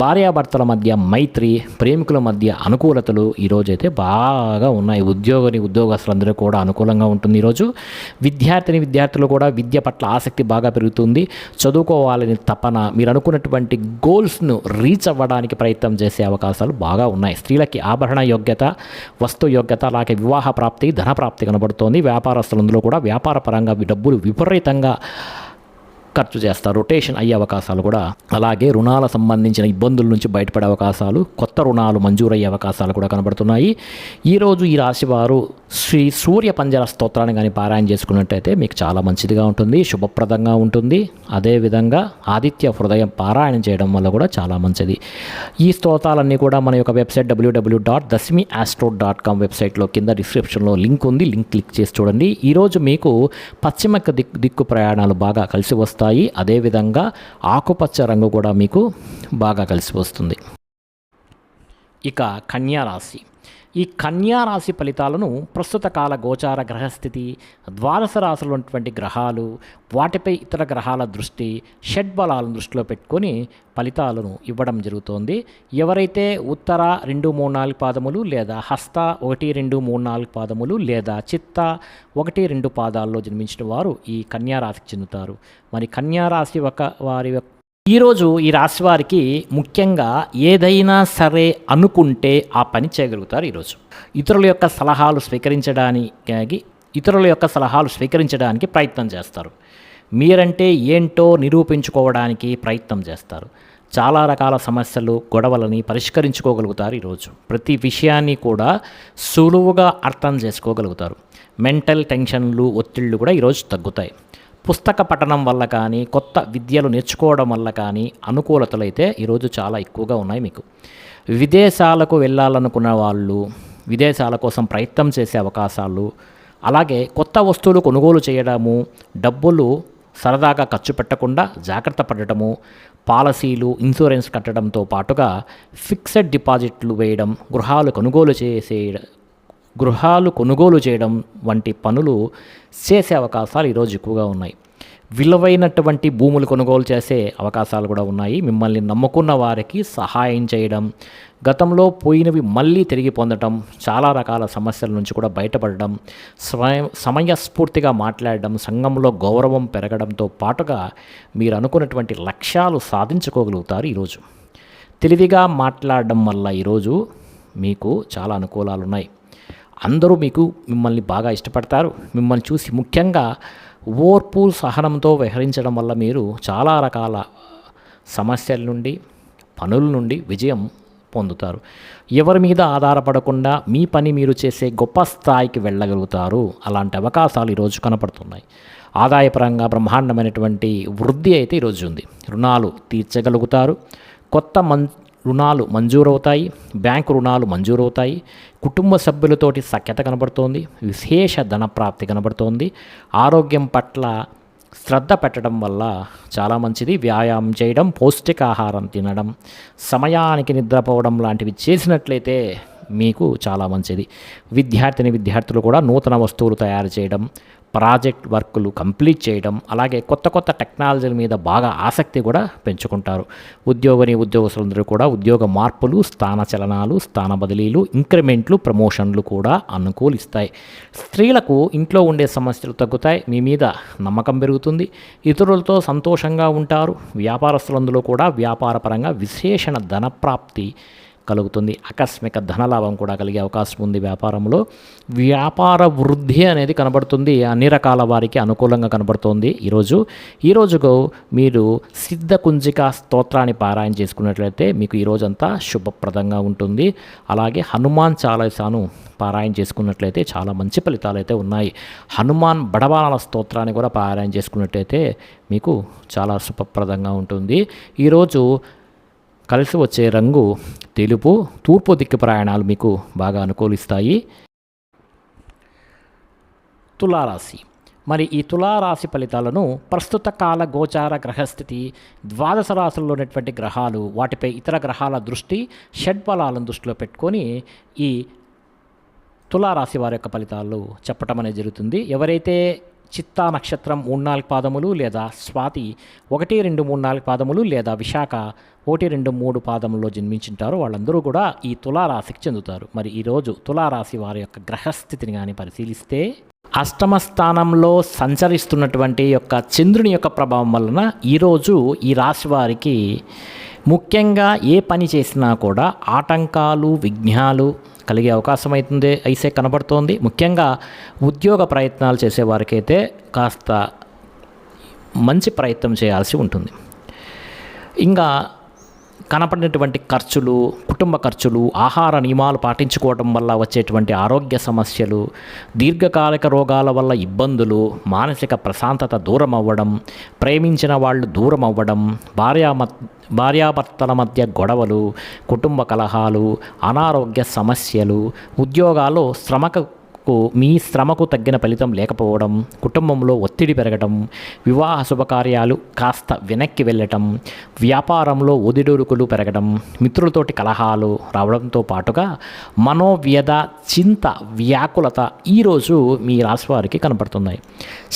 భార్యాభర్తల మధ్య మైత్రి, ప్రేమికుల మధ్య అనుకూలతలు ఈరోజైతే బాగా ఉన్నాయి. ఉద్యోగస్తులందరూ కూడా అనుకూలంగా ఉంటుంది. ఈరోజు విద్యార్థులు కూడా విద్య పట్ల ఆసక్తి బాగా పెరుగుతుంది. చదువుకోవాలని తపన, మీరు అనుకున్నటువంటి గోల్స్ను రీచ్ అవ్వడానికి ప్రయత్నం చేసే అవకాశాలు బాగా ఉన్నాయి. స్త్రీలకి ఆభరణ యోగ్యత, వస్తు యోగ్యత, అలాగే వివాహ ప్రాప్తి, ధన ప్రాప్తి కనబడుతోంది. వ్యాపారస్తులందరూ కూడా వ్యాపార పరంగా డబ్బులు విపరీతంగా ఖర్చు చేస్తారు. రొటేషన్ అయ్యే అవకాశాలు కూడా, అలాగే రుణాల సంబంధించిన ఇబ్బందుల నుంచి బయటపడే అవకాశాలు, కొత్త రుణాలు మంజూరయ్యే అవకాశాలు కూడా కనబడుతున్నాయి. ఈరోజు ఈ రాశివారు శ్రీ సూర్య పంజర స్తోత్రాన్ని కానీ పారాయణ చేసుకున్నట్టయితే మీకు చాలా మంచిదిగా ఉంటుంది, శుభప్రదంగా ఉంటుంది. అదేవిధంగా ఆదిత్య హృదయం పారాయణం చేయడం వల్ల కూడా చాలా మంచిది. ఈ స్తోత్రాలన్నీ కూడా మన యొక్క వెబ్సైట్ www.dasmiastro.com వెబ్సైట్లో కింద డిస్క్రిప్షన్లో లింక్ ఉంది. లింక్ క్లిక్ చేసి చూడండి. ఈరోజు మీకు పశ్చిమ దిక్కు ప్రయాణాలు బాగా కలిసి వస్తాయి. అదేవిధంగా ఆకుపచ్చ రంగు కూడా మీకు బాగా కలిసి వస్తుంది. ఇక కన్యారాశి. ఈ కన్యారాశి ఫలితాలను ప్రస్తుత కాల గోచార గ్రహస్థితి, ద్వాదశ రాశులు ఉన్నటువంటి గ్రహాలు, వాటిపై ఇతర గ్రహాల దృష్టి, షడ్బలాలను దృష్టిలో పెట్టుకొని ఫలితాలను ఇవ్వడం జరుగుతోంది. ఎవరైతే ఉత్తర 2, 3, 4 పాదములు లేదా హస్త 1, 2, 3, 4 పాదములు లేదా చిత్త 1, 2 పాదాల్లో జన్మించిన వారు ఈ కన్యారాశికి చెందుతారు. మరి కన్యారాశి వారి ఈరోజు ఈ రాశి వారికి ముఖ్యంగా ఏదైనా సరే అనుకుంటే ఆ పని చేయగలుగుతారు. ఈరోజు ఇతరుల యొక్క సలహాలు స్వీకరించడానికి ప్రయత్నం చేస్తారు. మీరంటే ఏంటో నిరూపించుకోవడానికి ప్రయత్నం చేస్తారు. చాలా రకాల సమస్యలు, గొడవలని పరిష్కరించుకోగలుగుతారు ఈరోజు. ప్రతి విషయాన్ని కూడా సులువుగా అర్థం చేసుకోగలుగుతారు. మెంటల్ టెన్షన్లు, ఒత్తిళ్ళు కూడా ఈరోజు తగ్గుతాయి. పుస్తక పఠనం వల్ల కానీ, కొత్త విద్యలు నేర్చుకోవడం వల్ల కానీ అనుకూలతలు అయితే ఈరోజు చాలా ఎక్కువగా ఉన్నాయి మీకు. విదేశాలకు వెళ్ళాలనుకున్న వాళ్ళు విదేశాల కోసం ప్రయత్నం చేసే అవకాశాలు, అలాగే కొత్త వస్తువులు కొనుగోలు చేయడము, డబ్బులు సరదాగా ఖర్చు పెట్టకుండా జాగ్రత్త పడటము, పాలసీలు, ఇన్సూరెన్స్ కట్టడంతో పాటుగా ఫిక్స్డ్ డిపాజిట్లు వేయడం, గృహాలు కొనుగోలు చేయడం వంటి పనులు చేసే అవకాశాలు ఈరోజు ఎక్కువగా ఉన్నాయి. విలువైనటువంటి భూములు కొనుగోలు చేసే అవకాశాలు కూడా ఉన్నాయి. మిమ్మల్ని నమ్ముకున్న వారికి సహాయం చేయడం, గతంలో పోయినవి మళ్ళీ తిరిగి పొందడం, చాలా రకాల సమస్యల నుంచి కూడా బయటపడడం, సమయస్ఫూర్తిగా మాట్లాడడం, సంఘంలో గౌరవం పెరగడంతో పాటుగా మీరు అనుకున్నటువంటి లక్ష్యాలు సాధించుకోగలుగుతారు ఈరోజు. తెలివిగా మాట్లాడడం వల్ల ఈరోజు మీకు చాలా అనుకూలాలు ఉన్నాయి. అందరూ మిమ్మల్ని బాగా ఇష్టపడతారు. మిమ్మల్ని చూసి ముఖ్యంగా ఓర్పు, సహనంతో వ్యవహరించడం వల్ల మీరు చాలా రకాల సమస్యల నుండి, పనుల నుండి విజయం పొందుతారు. ఎవరి మీద ఆధారపడకుండా మీ పని మీరు చేసే గొప్ప స్థాయికి వెళ్ళగలుగుతారు. అలాంటి అవకాశాలు ఈరోజు కనపడుతున్నాయి. ఆదాయపరంగా బ్రహ్మాండమైనటువంటి వృద్ధి అయితే ఈరోజు ఉంది. రుణాలు తీర్చగలుగుతారు. కొత్త రుణాలు మంజూరవుతాయి. బ్యాంకు రుణాలు మంజూరవుతాయి. కుటుంబ సభ్యులతోటి సఖ్యత కనబడుతోంది. విశేష ధన ప్రాప్తి కనబడుతోంది. ఆరోగ్యం పట్ల శ్రద్ధ పెట్టడం వల్ల చాలా మంచిది. వ్యాయామం చేయడం, పౌష్టికాహారం తినడం, సమయానికి నిద్రపోవడం లాంటివి చేసినట్లయితే మీకు చాలా మంచిది. విద్యార్థులు కూడా నూతన వస్తువులు తయారు చేయడం, ప్రాజెక్ట్ వర్కులు కంప్లీట్ చేయడం, అలాగే కొత్త కొత్త టెక్నాలజీల మీద బాగా ఆసక్తి కూడా పెంచుకుంటారు. ఉద్యోగస్తులందరూ కూడా ఉద్యోగ మార్పులు, స్థాన చలనాలు, స్థాన బదిలీలు, ఇంక్రిమెంట్లు, ప్రమోషన్లు కూడా అనుకూలిస్తాయి. స్త్రీలకు ఇంట్లో ఉండే సమస్యలు తగ్గుతాయి. మీ మీద నమ్మకం పెరుగుతుంది. ఇతరులతో సంతోషంగా ఉంటారు. వ్యాపారస్తులందరూ కూడా వ్యాపారపరంగా విశేషణ ధనప్రాప్తి కలుగుతుంది. ఆకస్మిక ధనలాభం కూడా కలిగే అవకాశం ఉంది. వ్యాపార వృద్ధి అనేది కనబడుతుంది. అన్ని రకాల వారికి అనుకూలంగా కనబడుతోంది. ఈరోజుకు మీరు సిద్ధ కుంజిక స్తోత్రాన్ని పారాయణ చేసుకున్నట్లయితే మీకు ఈరోజంతా శుభప్రదంగా ఉంటుంది. అలాగే హనుమాన్ చాలీసాను పారాయణ చేసుకున్నట్లయితే చాలా మంచి ఫలితాలు అయితే ఉన్నాయి. హనుమాన్ బడబాల స్తోత్రాన్ని కూడా పారాయణ చేసుకున్నట్లయితే మీకు చాలా శుభప్రదంగా ఉంటుంది. ఈరోజు కలిసి వచ్చే రంగు తెలుపు. తూర్పు దిక్కు ప్రయాణాలు మీకు బాగా అనుకూలిస్తాయి. తులారాశి. మరి ఈ తులారాశి ఫలితాలను ప్రస్తుత కాల గోచార గ్రహస్థితి, ద్వాదశ రాశుల్లో ఉన్నటువంటి గ్రహాలు, వాటిపై ఇతర గ్రహాల దృష్టి, షడ్బలాలను దృష్టిలో పెట్టుకొని ఈ తులారాశి వారి యొక్క ఫలితాలు చెప్పటం అనేది జరుగుతుంది. ఎవరైతే చిత్తా నక్షత్రం 3-4 పాదములు, లేదా స్వాతి 1, 2, 3, 4 పాదములు, లేదా విశాఖ 1, 2, 3 పాదముల్లో జన్మించుంటారు, వాళ్ళందరూ కూడా ఈ తులారాశికి చెందుతారు. మరి ఈరోజు తులారాశి వారి యొక్క గ్రహస్థితిని కానీ పరిశీలిస్తే, అష్టమ స్థానంలో సంచరిస్తున్నటువంటి యొక్క చంద్రుని యొక్క ప్రభావం వలన ఈరోజు ఈ రాశి వారికి ముఖ్యంగా ఏ పని చేసినా కూడా ఆటంకాలు, విఘ్నాలు కలిగే అవకాశం అయితే కనబడుతోంది. ముఖ్యంగా ఉద్యోగ ప్రయత్నాలు చేసేవారికైతే కాస్త మంచి ప్రయత్నం చేయాల్సి ఉంటుంది. ఇంకా కనపడినటువంటి ఖర్చులు, కుటుంబ ఖర్చులు, ఆహార నియమాలు పాటించుకోవడం వల్ల వచ్చేటువంటి ఆరోగ్య సమస్యలు, దీర్ఘకాలిక రోగాల వల్ల ఇబ్బందులు, మానసిక ప్రశాంతత దూరం అవ్వడం, ప్రేమించిన వాళ్ళు దూరం అవ్వడం, భార్యాభర్తల మధ్య గొడవలు, కుటుంబ కలహాలు, అనారోగ్య సమస్యలు, ఉద్యోగాల్లో మీ శ్రమకు తగ్గిన ఫలితం లేకపోవడం, కుటుంబంలో ఒత్తిడి పెరగడం, వివాహ శుభకార్యాలు కాస్త వెనక్కి వెళ్ళటం, వ్యాపారంలో ఒదిడుడుకులు పెరగడం, మిత్రులతోటి కలహాలు రావడంతో పాటుగా మనోవ్యధ, చింత, వ్యాకులత ఈరోజు మీ రాశి వారికి కనపడుతున్నాయి.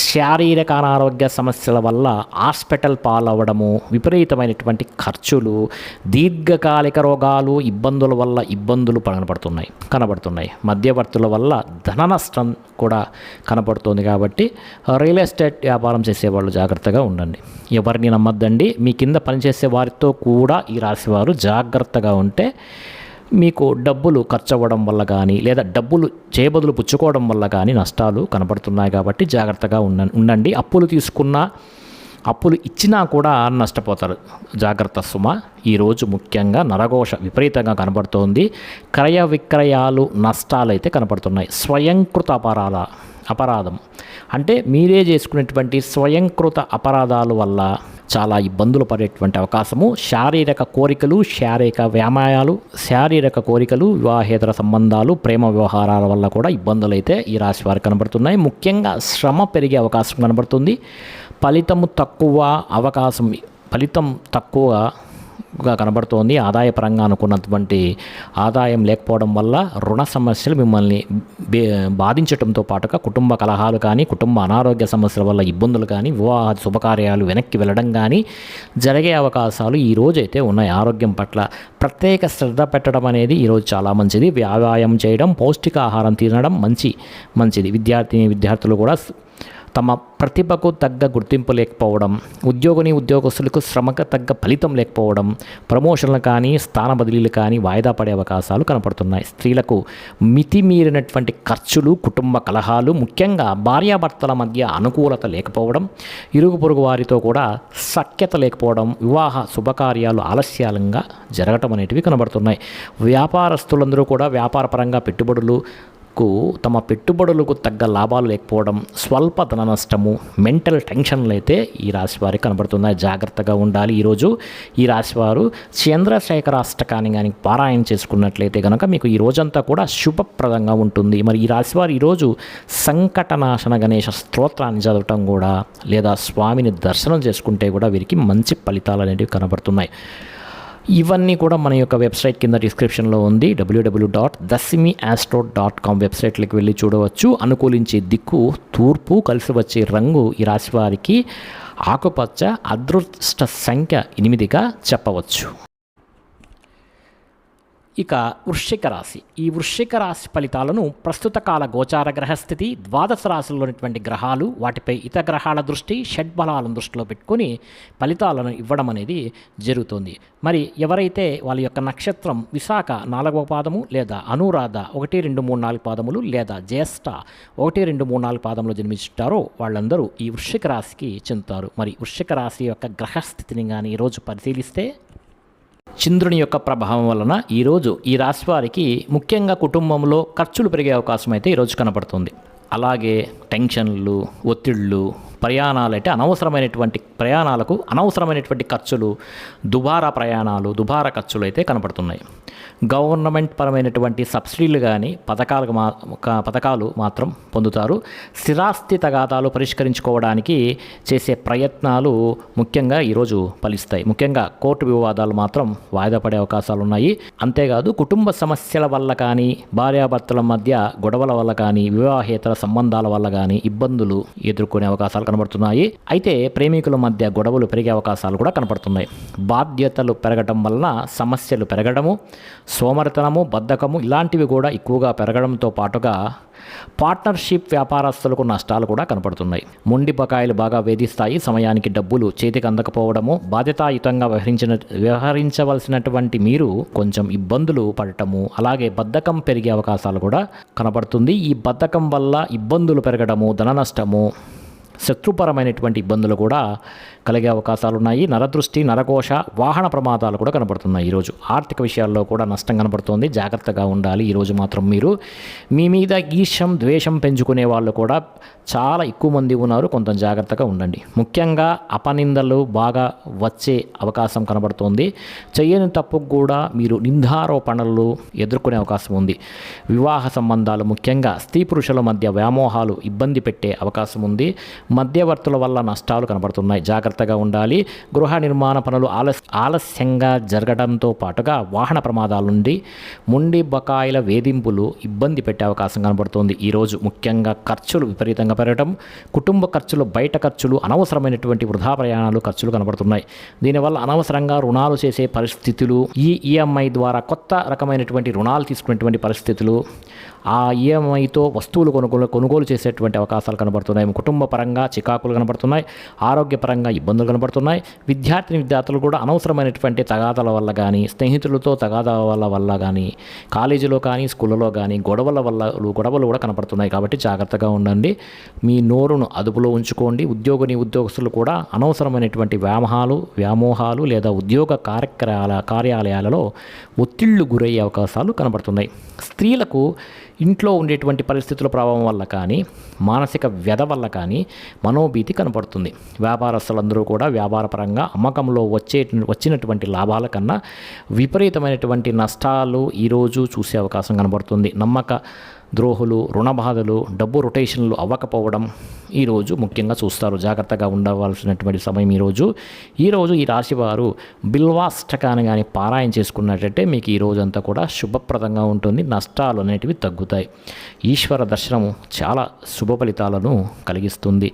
శారీరక అనారోగ్య సమస్యల వల్ల హాస్పిటల్ పాలవ్వడము, విపరీతమైనటువంటి ఖర్చులు, దీర్ఘకాలిక రోగాలు, ఇబ్బందుల వల్ల ఇబ్బందులు కనబడుతున్నాయి. మధ్యవర్తుల వల్ల ధన నష్టం కూడా కనపడుతుంది. కాబట్టి రియల్ ఎస్టేట్ వ్యాపారం చేసేవాళ్ళు జాగ్రత్తగా ఉండండి. ఎవరిని నమ్మద్దండి. మీ కింద పనిచేసే వారితో కూడా ఈ రాశివారు జాగ్రత్తగా ఉంటే మీకు డబ్బులు ఖర్చు అవ్వడం వల్ల కానీ, లేదా డబ్బులు చేయబదులు పుచ్చుకోవడం వల్ల కానీ నష్టాలు కనపడుతున్నాయి. కాబట్టి జాగ్రత్తగా ఉండండి. అప్పులు తీసుకున్న అప్పులు ఇచ్చినా కూడా నష్టపోతారు. జాగ్రత్త సుమ. ఈరోజు ముఖ్యంగా నరఘోష విపరీతంగా కనబడుతోంది. క్రయ విక్రయాలు నష్టాలైతే కనపడుతున్నాయి. స్వయంకృత అపరాధం అంటే మీరే చేసుకునేటువంటి స్వయంకృత అపరాధాల వల్ల చాలా ఇబ్బందులు పడేటువంటి అవకాశము. శారీరక కోరికలు, శారీరక కోరికలు, వివాహేతర సంబంధాలు, ప్రేమ వ్యవహారాల వల్ల కూడా ఇబ్బందులు అయితే ఈ రాశి వారికి కనబడుతున్నాయి. ముఖ్యంగా శ్రమ పెరిగే అవకాశం కనబడుతుంది. ఫలితం తక్కువగా కనబడుతోంది. ఆదాయపరంగా అనుకున్నటువంటి ఆదాయం లేకపోవడం వల్ల రుణ సమస్యలు మిమ్మల్ని బాధించడంతో పాటుగా కుటుంబ కలహాలు కానీ, కుటుంబ అనారోగ్య సమస్యల వల్ల ఇబ్బందులు కానీ, వివాహ శుభకార్యాలు వెనక్కి వెళ్ళడం కానీ జరిగే అవకాశాలు ఈరోజు అయితే ఉన్నాయి. ఆరోగ్యం పట్ల ప్రత్యేక శ్రద్ధ పెట్టడం అనేది ఈరోజు చాలా మంచిది. వ్యాయామం చేయడం, పౌష్టికాహారం తినడం మంచిది. విద్యార్థులు కూడా తమ ప్రతిభకు తగ్గ గుర్తింపు లేకపోవడం, ఉద్యోగస్తులకు శ్రమకు తగ్గ ఫలితం లేకపోవడం, ప్రమోషన్లు కానీ, స్థాన బదిలీలు కానీ వాయిదా పడే అవకాశాలు కనపడుతున్నాయి. స్త్రీలకు మితిమీరినటువంటి ఖర్చులు, కుటుంబ కలహాలు, ముఖ్యంగా భార్యాభర్తల మధ్య అనుకూలత లేకపోవడం, ఇరుగు పొరుగు వారితో కూడా సఖ్యత లేకపోవడం, వివాహ శుభకార్యాలు ఆలస్యంగా జరగటం అనేటివి కనబడుతున్నాయి. వ్యాపారస్తులందరూ కూడా వ్యాపారపరంగా తమ పెట్టుబడులకు తగ్గ లాభాలు లేకపోవడం, స్వల్ప ధన నష్టము, మెంటల్ టెన్షన్లు అయితే ఈ రాశి వారికి కనబడుతున్నాయి. జాగ్రత్తగా ఉండాలి. ఈరోజు ఈ రాశివారు చంద్రశేఖర అష్టకాన్ని కానీ పారాయణ చేసుకున్నట్లయితే కనుక మీకు ఈ రోజంతా కూడా శుభప్రదంగా ఉంటుంది. మరి ఈ రాశివారు ఈరోజు సంకటనాశన గణేష స్తోత్రాన్ని చదవటం కూడా, లేదా స్వామిని దర్శనం చేసుకుంటే కూడా వీరికి మంచి ఫలితాలు అనేవి కనబడుతున్నాయి. ఇవన్నీ కూడా మన యొక్క వెబ్సైట్ కింద డిస్క్రిప్షన్లో ఉంది. www.dasimiastro.com వెబ్సైట్లోకి వెళ్ళి చూడవచ్చు. అనుకూలించే దిక్కు తూర్పు, కలిసి వచ్చే రంగు ఈ రాశి వారికి ఆకుపచ్చ, అదృష్ట సంఖ్య 8గా చెప్పవచ్చు. ఇక వృశ్చిక రాశి. ఈ వృశ్చిక రాశి ఫలితాలను ప్రస్తుత కాల గోచార గ్రహస్థితి, ద్వాదశ రాశుల్లోని గ్రహాలు, వాటిపై ఇతర గ్రహాల దృష్టి, షడ్బలాలను దృష్టిలో పెట్టుకొని ఫలితాలను ఇవ్వడం అనేది జరుగుతుంది. మరి ఎవరైతే వాళ్ళ యొక్క నక్షత్రం విశాఖ 4వ పాదము, లేదా అనురాధ 1, 2, 3, 4 పాదములు, లేదా జ్యేష్ఠ 1, 2, 3, 4 పాదములు జన్మించుంటారో వాళ్ళందరూ ఈ వృశ్చిక రాశికి చెందుతారు. మరి వృశ్చిక రాశి యొక్క గ్రహస్థితిని కానీ ఈరోజు పరిశీలిస్తే, చంద్రుని యొక్క ప్రభావం వలన ఈరోజు ఈ రాశి వారికి ముఖ్యంగా కుటుంబంలో ఖర్చులు పెరిగే అవకాశం అయితే ఈరోజు కనపడుతుంది. అలాగే టెన్షన్లు, ఒత్తిళ్ళు, ప్రయాణాలు అంటే అనవసరమైనటువంటి ఖర్చులు, దుబారా ఖర్చులు అయితే కనపడుతున్నాయి. గవర్నమెంట్ పరమైనటువంటి సబ్సిడీలు కానీ పథకాలు మాత్రం పొందుతారు. స్థిరాస్తి తగాదాలు పరిష్కరించుకోవడానికి చేసే ప్రయత్నాలు ముఖ్యంగా ఈరోజు ఫలిస్తాయి. ముఖ్యంగా కోర్టు వివాదాలు మాత్రం వాయిదా పడే అవకాశాలు ఉన్నాయి. అంతేకాదు కుటుంబ సమస్యల వల్ల కానీ, భార్యాభర్తల మధ్య గొడవల వల్ల కానీ, వివాహేతర సంబంధాల వల్ల కానీ ఇబ్బందులు ఎదుర్కొనే అవకాశాలు కనబడుతున్నాయి. అయితే ప్రేమికుల మధ్య గొడవలు పెరిగే అవకాశాలు కూడా కనపడుతున్నాయి. బాధ్యతలు పెరగడం వలన సమస్యలు పెరగడము, సోమరితనము, బద్ధకము ఇలాంటివి కూడా ఎక్కువగా పెరగడంతో పాటుగా పార్ట్నర్షిప్ వ్యాపారస్తులకు నష్టాలు కూడా కనపడుతున్నాయి. మొండి బకాయిలు బాగా వేధిస్తాయి. సమయానికి డబ్బులు చేతికి అందకపోవడము, బాధ్యతాయుతంగా వ్యవహరించవలసినటువంటి మీరు కొంచెం ఇబ్బందులు పడటము, అలాగే బద్ధకం పెరిగే అవకాశాలు కూడా కనపడుతుంది. ఈ బద్ధకం వల్ల ఇబ్బందులు పెరగడము, ధన నష్టము, శత్రుపరమైనటువంటి ఇబ్బందులు కూడా కలిగే అవకాశాలు ఉన్నాయి. నరదృష్టి, నరకోశ, వాహన ప్రమాదాలు కూడా కనబడుతున్నాయి. ఈరోజు ఆర్థిక విషయాల్లో కూడా నష్టం కనబడుతోంది. జాగ్రత్తగా ఉండాలి. ఈరోజు మాత్రం మీరు మీ మీద ఈర్ష్యం, ద్వేషం పెంచుకునే వాళ్ళు కూడా చాలా ఎక్కువ మంది ఉన్నారు. కొంత జాగ్రత్తగా ఉండండి. ముఖ్యంగా అపనిందలు బాగా వచ్చే అవకాశం కనబడుతోంది. చేయని తప్పుకు కూడా మీరు నిందారోపణలు ఎదుర్కొనే అవకాశం ఉంది. వివాహ సంబంధాలు, ముఖ్యంగా స్త్రీ పురుషుల మధ్య వ్యామోహాలు ఇబ్బంది పెట్టే అవకాశం ఉంది. మధ్యవర్తుల వల్ల నష్టాలు కనబడుతున్నాయి. జాగ్రత్తగా ఉండాలి. గృహ నిర్మాణ పనులు ఆలస్యంగా జరగడంతో పాటుగా వాహన ప్రమాదాల నుండి మొండి బకాయిల వేధింపులు ఇబ్బంది పెట్టే అవకాశం కనబడుతోంది. ఈరోజు ముఖ్యంగా ఖర్చులు విపరీతంగా పెరగడం, కుటుంబ ఖర్చులు, బయట ఖర్చులు, అనవసరమైనటువంటి వృధా ప్రయాణాలు ఖర్చులు కనబడుతున్నాయి. దీనివల్ల అనవసరంగా రుణాలు చేసే పరిస్థితులు, ఈ ఈఎంఐ ద్వారా కొత్త రకమైనటువంటి రుణాలు తీసుకునేటువంటి పరిస్థితులు, ఆ ఈఎంఐతో వస్తువులు కొనుగోలు చేసేటువంటి అవకాశాలు కనబడుతున్నాయి. కుటుంబ పరంగా చికాకులు కనబడుతున్నాయి. ఆరోగ్యపరంగా ఇబ్బందులు కనబడుతున్నాయి. విద్యార్థులు కూడా అనవసరమైనటువంటి తగాదాల వల్ల కానీ, స్నేహితులతో తగాదాల వల్ల కానీ, కాలేజీలో కానీ స్కూళ్ళలో కానీ గొడవలు కూడా కనపడుతున్నాయి. కాబట్టి జాగ్రత్తగా ఉండండి. మీ నోరును అదుపులో ఉంచుకోండి. ఉద్యోగస్తులు కూడా అనవసరమైనటువంటి వ్యామోహాలు లేదా ఉద్యోగ కార్యాలయాలలో ఒత్తిళ్లు గురయ్యే అవకాశాలు కనబడుతున్నాయి. స్త్రీలకు ఇంట్లో ఉండేటువంటి పరిస్థితుల ప్రభావం వల్ల కానీ, మానసిక వ్యధ వల్ల కానీ మనోభీతి కనపడుతుంది. వ్యాపారస్తులందరూ కూడా వ్యాపారపరంగా అమ్మకంలో వచ్చినటువంటి లాభాల కన్నా విపరీతమైనటువంటి నష్టాలు ఈరోజు చూసే అవకాశం కనబడుతుంది. నమ్మక ద్రోహులు, రుణ బాధలు, డబ్బు రొటేషన్లు అవ్వకపోవడం ఈరోజు ముఖ్యంగా చూస్తారు. జాగ్రత్తగా ఉండవలసినటువంటి సమయం ఈరోజు ఈ రాశివారు బిల్వాష్టకాన్ని కానీ పారాయణ చేసుకున్నట్టయితే మీకు ఈ రోజంతా కూడా శుభప్రదంగా ఉంటుంది. నష్టాలు అనేటివి తగ్గుతాయి. ఈశ్వర దర్శనం చాలా శుభ ఫలితాలను కలిగిస్తుంది.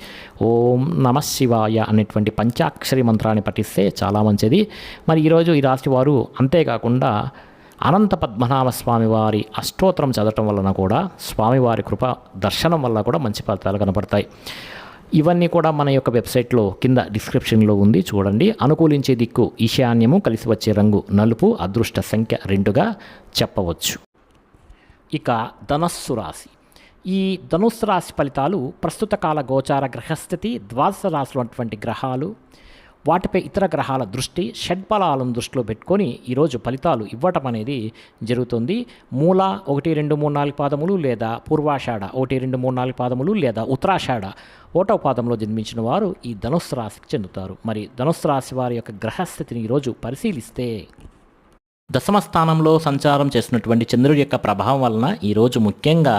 ఓం నమః శివాయ అనేటువంటి పంచాక్షరి మంత్రాన్ని పఠిస్తే చాలా మంచిది. మరి ఈరోజు ఈ రాశివారు అంతేకాకుండా అనంత పద్మనాభ స్వామివారి అష్టోత్తరం చదవటం వలన కూడా స్వామివారి కృప దర్శనం వల్ల కూడా మంచి ఫలితాలు కనపడతాయి. ఇవన్నీ కూడా మన యొక్క వెబ్సైట్లో కింద డిస్క్రిప్షన్లో ఉంది, చూడండి. అనుకూలించే దిక్కు ఈశాన్యము, కలిసి వచ్చే రంగు నలుపు, అదృష్ట సంఖ్య 2గా చెప్పవచ్చు. ఇక ధనస్సు రాశి. ఈ ధనుస్సు రాశి ఫలితాలు ప్రస్తుత కాల గోచార గ్రహస్థితి, ద్వాదశ రాశులు అటువంటి గ్రహాలు, వాటిపై ఇతర గ్రహాల దృష్టి, షడ్బలాలను దృష్టిలో పెట్టుకొని ఈరోజు ఫలితాలు ఇవ్వటం అనేది జరుగుతుంది. మూల 1, 2, 3, 4 పాదములు లేదా పూర్వాషాఢ 1, 2, 3, 4 పాదములు లేదా ఉత్తరాషాఢ 1వ పాదంలో జన్మించిన వారు ఈ ధనుస్సు రాశికి చెందుతారు. మరి ధనుస్సు రాశి వారి యొక్క గ్రహస్థితిని ఈరోజు పరిశీలిస్తే, దశమ స్థానంలో సంచారం చేసినటువంటి చంద్రుడి యొక్క ప్రభావం వలన ఈరోజు ముఖ్యంగా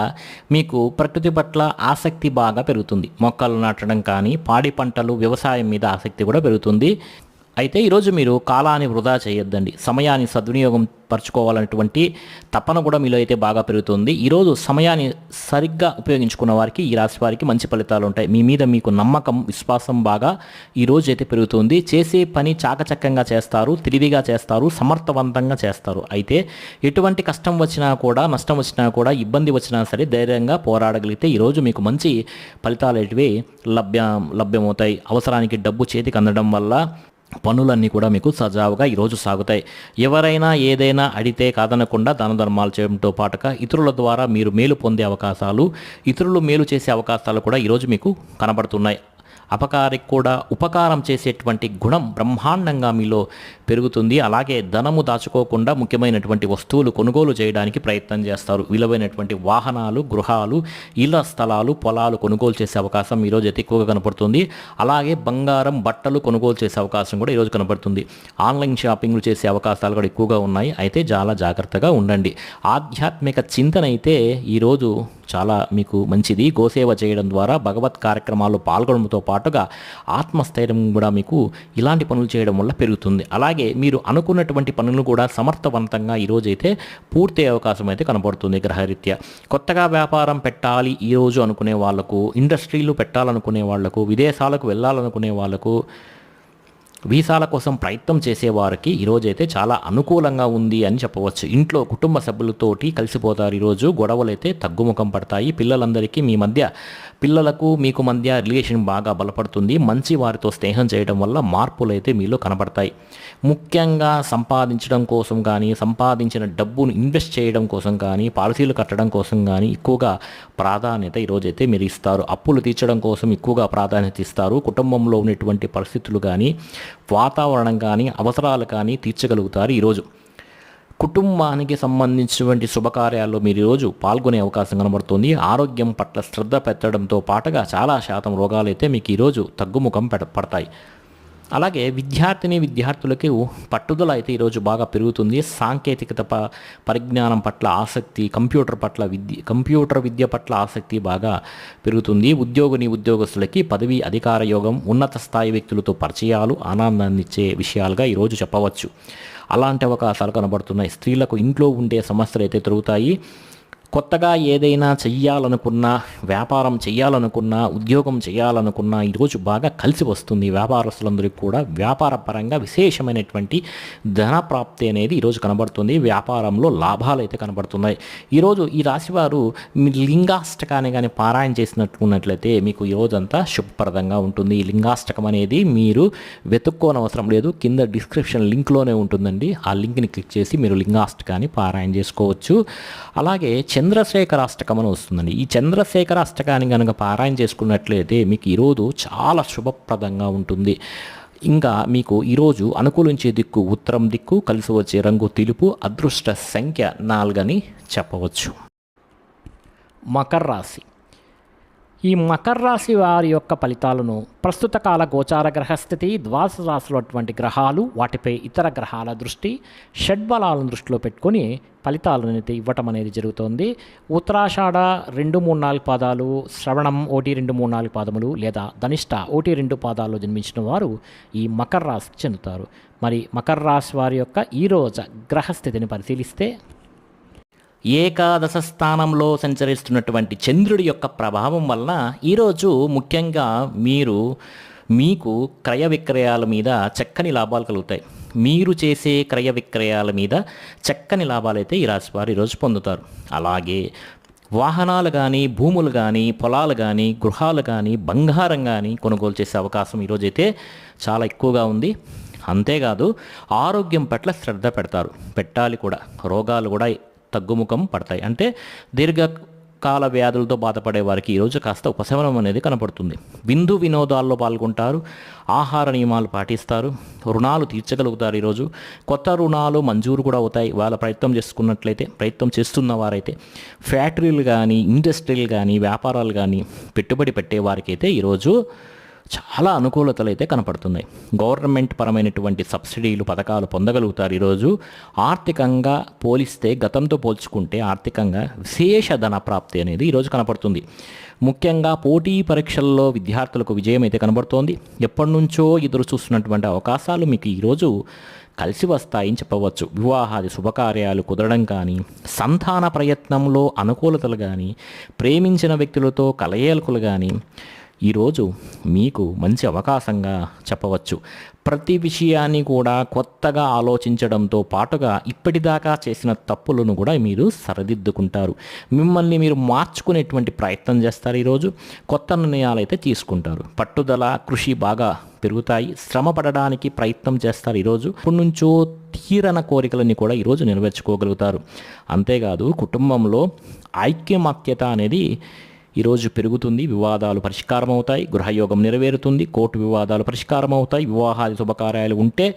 మీకు ప్రకృతి పట్ల ఆసక్తి బాగా పెరుగుతుంది. మొక్కలు నాటడం కానీ, పాడి పంటలు, వ్యవసాయం మీద ఆసక్తి కూడా పెరుగుతుంది. అయితే ఈరోజు మీరు కాలాన్ని వృధా చేయొద్దండి. సమయాన్ని సద్వినియోగం పరచుకోవాలనేటువంటి తపన కూడా మీలో అయితే బాగా పెరుగుతుంది. ఈరోజు సమయాన్ని సరిగ్గా ఉపయోగించుకున్న వారికి, ఈ రాశి వారికి మంచి ఫలితాలు ఉంటాయి. మీ మీద మీకు నమ్మకం, విశ్వాసం బాగా ఈరోజు అయితే పెరుగుతుంది. చేసే పని చాకచక్యంగా చేస్తారు, తెలివిగా చేస్తారు, సమర్థవంతంగా చేస్తారు. అయితే ఎటువంటి కష్టం వచ్చినా కూడా, నష్టం వచ్చినా కూడా, ఇబ్బంది వచ్చినా సరే ధైర్యంగా పోరాడగలిగితే ఈరోజు మీకు మంచి ఫలితాలు అనేటివి లభ్యమవుతాయి. అవసరానికి డబ్బు చేతికి అందడం వల్ల పనులన్నీ కూడా మీకు సజావుగా ఈరోజు సాగుతాయి. ఎవరైనా ఏదైనా అడిగితే కాదనకుండా దాన ధర్మాలు చేయడంతో పాటుగా ఇతరుల ద్వారా మీరు మేలు పొందే అవకాశాలు, ఇతరులు మేలు చేసే అవకాశాలు కూడా ఈరోజు మీకు కనబడుతున్నాయి. అపకారికి కూడా ఉపకారం చేసేటువంటి గుణం బ్రహ్మాండంగా మీలో పెరుగుతుంది. అలాగే ధనము దాచుకోకుండా ముఖ్యమైనటువంటి వస్తువులు కొనుగోలు చేయడానికి ప్రయత్నం చేస్తారు. విలువైనటువంటి వాహనాలు, గృహాలు, ఇళ్ల స్థలాలు, పొలాలు కొనుగోలు చేసే అవకాశం ఈరోజు అయితే ఎక్కువగా కనపడుతుంది. అలాగే బంగారం, బట్టలు కొనుగోలు చేసే అవకాశం కూడా ఈరోజు కనపడుతుంది. ఆన్లైన్ షాపింగ్లు చేసే అవకాశాలు కూడా ఎక్కువగా ఉన్నాయి. అయితే చాలా జాగ్రత్తగా ఉండండి. ఆధ్యాత్మిక చింతన అయితే ఈరోజు చాలా మీకు మంచిది. గోసేవ చేయడం ద్వారా, భగవత్ కార్యక్రమాల్లో పాల్గొనడంతో పాటుగా ఆత్మస్థైర్యం కూడా మీకు ఇలాంటి పనులు చేయడం వల్ల పెరుగుతుంది. అలాగే మీరు అనుకున్నటువంటి పనులు కూడా సమర్థవంతంగా ఈరోజైతే పూర్తి అవకాశం అయితే కనబడుతుంది గ్రహరీత్యా. కొత్తగా వ్యాపారం పెట్టాలి ఈరోజు అనుకునే వాళ్లకు, ఇండస్ట్రీలు పెట్టాలనుకునే వాళ్లకు, విదేశాలకు వెళ్ళాలనుకునే వాళ్లకు, వీసాల కోసం ప్రయత్నం చేసేవారికి ఈరోజైతే చాలా అనుకూలంగా ఉంది అని చెప్పవచ్చు. ఇంట్లో కుటుంబ సభ్యులతోటి కలిసిపోతారు. ఈరోజు గొడవలు అయితే తగ్గుముఖం పడతాయి. పిల్లలందరికీ పిల్లలకు మీకు మధ్య రిలేషన్ బాగా బలపడుతుంది. మంచి వారితో స్నేహం చేయడం వల్ల మార్పులు అయితే మీలో కనబడతాయి. ముఖ్యంగా సంపాదించడం కోసం కానీ, సంపాదించిన డబ్బును ఇన్వెస్ట్ చేయడం కోసం కానీ, పాలసీలు కట్టడం కోసం కానీ ఎక్కువగా ప్రాధాన్యత ఈరోజైతే మీరు ఇస్తారు. అప్పులు తీర్చడం కోసం ఎక్కువగా ప్రాధాన్యత ఇస్తారు. కుటుంబంలో ఉన్నటువంటి పరిస్థితులు కానీ, వాతావరణం కానీ, అవసరాలు కానీ తీర్చగలుగుతారు. ఈరోజు కుటుంబానికి సంబంధించినటువంటి శుభకార్యాల్లో మీరు ఈరోజు పాల్గొనే అవకాశం కనబడుతుంది. ఆరోగ్యం పట్ల శ్రద్ధ పెట్టడంతో పాటుగా చాలా శాతం రోగాలు అయితే మీకు ఈరోజు తగ్గుముఖం పడతాయి. అలాగే విద్యార్థులకు పట్టుదల అయితే ఈరోజు బాగా పెరుగుతుంది. సాంకేతికత పరిజ్ఞానం పట్ల ఆసక్తి, కంప్యూటర్ విద్య పట్ల ఆసక్తి బాగా పెరుగుతుంది. ఉద్యోగస్తులకి పదవి, అధికార యోగం, ఉన్నత స్థాయి వ్యక్తులతో పరిచయాలు ఆనందాన్నిచ్చే విషయాలుగా ఈరోజు చెప్పవచ్చు. అలాంటి అవకాశాలు కనబడుతున్నాయి. స్త్రీలకు ఇంట్లో ఉండే సమస్యలు అయితే తిరుగుతాయి. కొత్తగా ఏదైనా చెయ్యాలనుకున్నా, వ్యాపారం చేయాలనుకున్నా, ఉద్యోగం చేయాలనుకున్నా ఈరోజు బాగా కలిసి వస్తుంది. వ్యాపారస్తులందరికీ కూడా వ్యాపార పరంగా విశేషమైనటువంటి ధన ప్రాప్తి అనేది ఈరోజు కనబడుతుంది. వ్యాపారంలో లాభాలు అయితే కనబడుతున్నాయి. ఈరోజు ఈ రాశివారు మీ లింగాష్టకాన్ని కానీ పారాయణ చేసినట్లున్నట్లయితే మీకు ఈరోజంతా శుభప్రదంగా ఉంటుంది. ఈ లింగాష్టకం అనేది మీరు వెతుక్కోనవసరం లేదు, కింద డిస్క్రిప్షన్ లింక్లోనే ఉంటుందండి. ఆ లింక్ని క్లిక్ చేసి మీరు లింగాష్టకాన్ని పారాయణ చేసుకోవచ్చు. అలాగే చంద్రశేఖర అష్టకం అని వస్తుందండి. ఈ చంద్రశేఖర అష్టకాన్ని కనుక పారాయణ చేసుకున్నట్లయితే మీకు ఈరోజు చాలా శుభప్రదంగా ఉంటుంది. ఇంకా మీకు ఈరోజు అనుకూలించే దిక్కు ఉత్తరం దిక్కు, కలిసి వచ్చే రంగు తెలుపు, అదృష్ట సంఖ్య 4 అని చెప్పవచ్చు. మకర రాశి. ఈ మకర రాశి వారి యొక్క ఫలితాలను ప్రస్తుత కాల గోచార గ్రహస్థితి, ద్వాదశ రాశులు అటువంటి గ్రహాలు, వాటిపై ఇతర గ్రహాల దృష్టి, షడ్బలాలను దృష్టిలో పెట్టుకొని ఫలితాలను అయితే ఇవ్వటం అనేది జరుగుతోంది. ఉత్తరాషాఢ 2, 3, 4 పాదాలు, శ్రవణం 1, 2, 3, 4 పాదములు లేదా ధనిష్ట 1, 2 పాదాల్లో జన్మించిన వారు ఈ మకర రాశికి చెందుతారు. మరి మకర రాశి వారి యొక్క ఈరోజు గ్రహస్థితిని పరిశీలిస్తే ఏకాదశ స్థానంలో సంచరిస్తున్నటువంటి చంద్రుడి యొక్క ప్రభావం వలన ఈరోజు ముఖ్యంగా మీకు క్రయ విక్రయాల మీద చక్కని లాభాలు కలుగుతాయి. మీరు చేసే క్రయ విక్రయాల మీద చక్కని లాభాలైతే ఈ రాశి వారు ఈరోజు పొందుతారు. అలాగే వాహనాలు కానీ, భూములు కానీ, పొలాలు కానీ, గృహాలు కానీ, బంగారం కానీ కొనుగోలు చేసే అవకాశం ఈరోజైతే చాలా ఎక్కువగా ఉంది. అంతేకాదు ఆరోగ్యం పట్ల శ్రద్ధ పెట్టాలి కూడా. రోగాలు కూడా తగ్గుముఖం పడతాయి. అంటే దీర్ఘకాల వ్యాధులతో బాధపడే వారికి ఈరోజు కాస్త ఉపశమనం అనేది కనపడుతుంది. విందు వినోదాల్లో పాల్గొంటారు, ఆహార నియమాలు పాటిస్తారు, రుణాలు తీర్చగలుగుతారు. ఈరోజు కొత్త రుణాలు మంజూరు కూడా అవుతాయి. వాళ్ళ ప్రయత్నం చేస్తున్న వారైతే ఫ్యాక్టరీలు కానీ, ఇండస్ట్రీలు కానీ, వ్యాపారాలు కానీ పెట్టుబడి పెట్టే వారికైతే ఈరోజు చాలా అనుకూలతలు అయితే కనపడుతున్నాయి. గవర్నమెంట్ పరమైనటువంటి సబ్సిడీలు, పథకాలు పొందగలుగుతారు. ఈరోజు ఆర్థికంగా పోలిస్తే, గతంతో పోల్చుకుంటే ఆర్థికంగా విశేష ధన ప్రాప్తి అనేది ఈరోజు కనపడుతుంది. ముఖ్యంగా పోటీ పరీక్షల్లో విద్యార్థులకు విజయం అయితే కనబడుతోంది. ఎప్పటి నుంచో ఎదురు చూస్తున్నటువంటి అవకాశాలు మీకు ఈరోజు కలిసి వస్తాయని చెప్పవచ్చు. వివాహాది శుభకార్యాలు కుదరడం కానీ, సంతాన ప్రయత్నంలో అనుకూలతలు కానీ, ప్రేమించిన వ్యక్తులతో కలయికలు కానీ ఈరోజు మీకు మంచి అవకాశంగా చెప్పవచ్చు. ప్రతి విషయాన్ని కూడా కొత్తగా ఆలోచించడంతో పాటుగా ఇప్పటిదాకా చేసిన తప్పులను కూడా మీరు సరిదిద్దుకుంటారు. మిమ్మల్ని మీరు మార్చుకునేటువంటి ప్రయత్నం చేస్తారు. ఈరోజు కొత్త నిర్ణయాలు అయితే తీసుకుంటారు. పట్టుదల, కృషి బాగా పెరుగుతాయి. శ్రమ పడడానికి ప్రయత్నం చేస్తారు. ఈరోజు ఇప్పటి నుంచో తీరన కోరికలని కూడా ఈరోజు నెరవేర్చుకోగలుగుతారు. అంతేకాదు కుటుంబంలో ఐక్యమత్యత అనేది ఈరోజు పెరుగుతుంది. వివాదాలు పరిష్కారం అవుతాయి. గృహయోగం నెరవేరుతుంది. కోర్టు వివాదాలు పరిష్కారం అవుతాయి. వివాహాది శుభకార్యాలు ఉంటే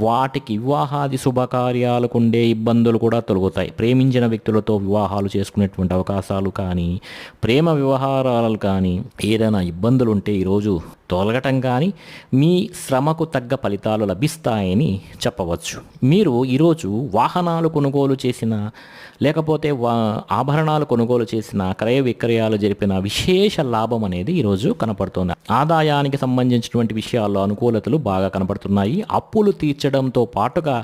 వాటికి వివాహాది శుభకార్యాలకు ఉండే ఇబ్బందులు కూడా తొలగుతాయి. ప్రేమించిన వ్యక్తులతో వివాహాలు చేసుకునేటువంటి అవకాశాలు కానీ, ప్రేమ వ్యవహారాలు కానీ, ఏదైనా ఇబ్బందులు ఉంటే ఈరోజు తొలగటం కానీ, మీ శ్రమకు తగ్గ ఫలితాలు లభిస్తాయని చెప్పవచ్చు. మీరు ఈరోజు వాహనాలు కొనుగోలు చేసిన, లేకపోతే ఆభరణాలు కొనుగోలు చేసిన, క్రయ విక్రయాలు జరిపిన విశేష లాభం అనేది ఈరోజు కనపడుతుంది. ఆదాయానికి సంబంధించినటువంటి విషయాల్లో అనుకూలతలు బాగా కనపడుతున్నాయి. అప్పులు తీర్చడంతో పాటుగా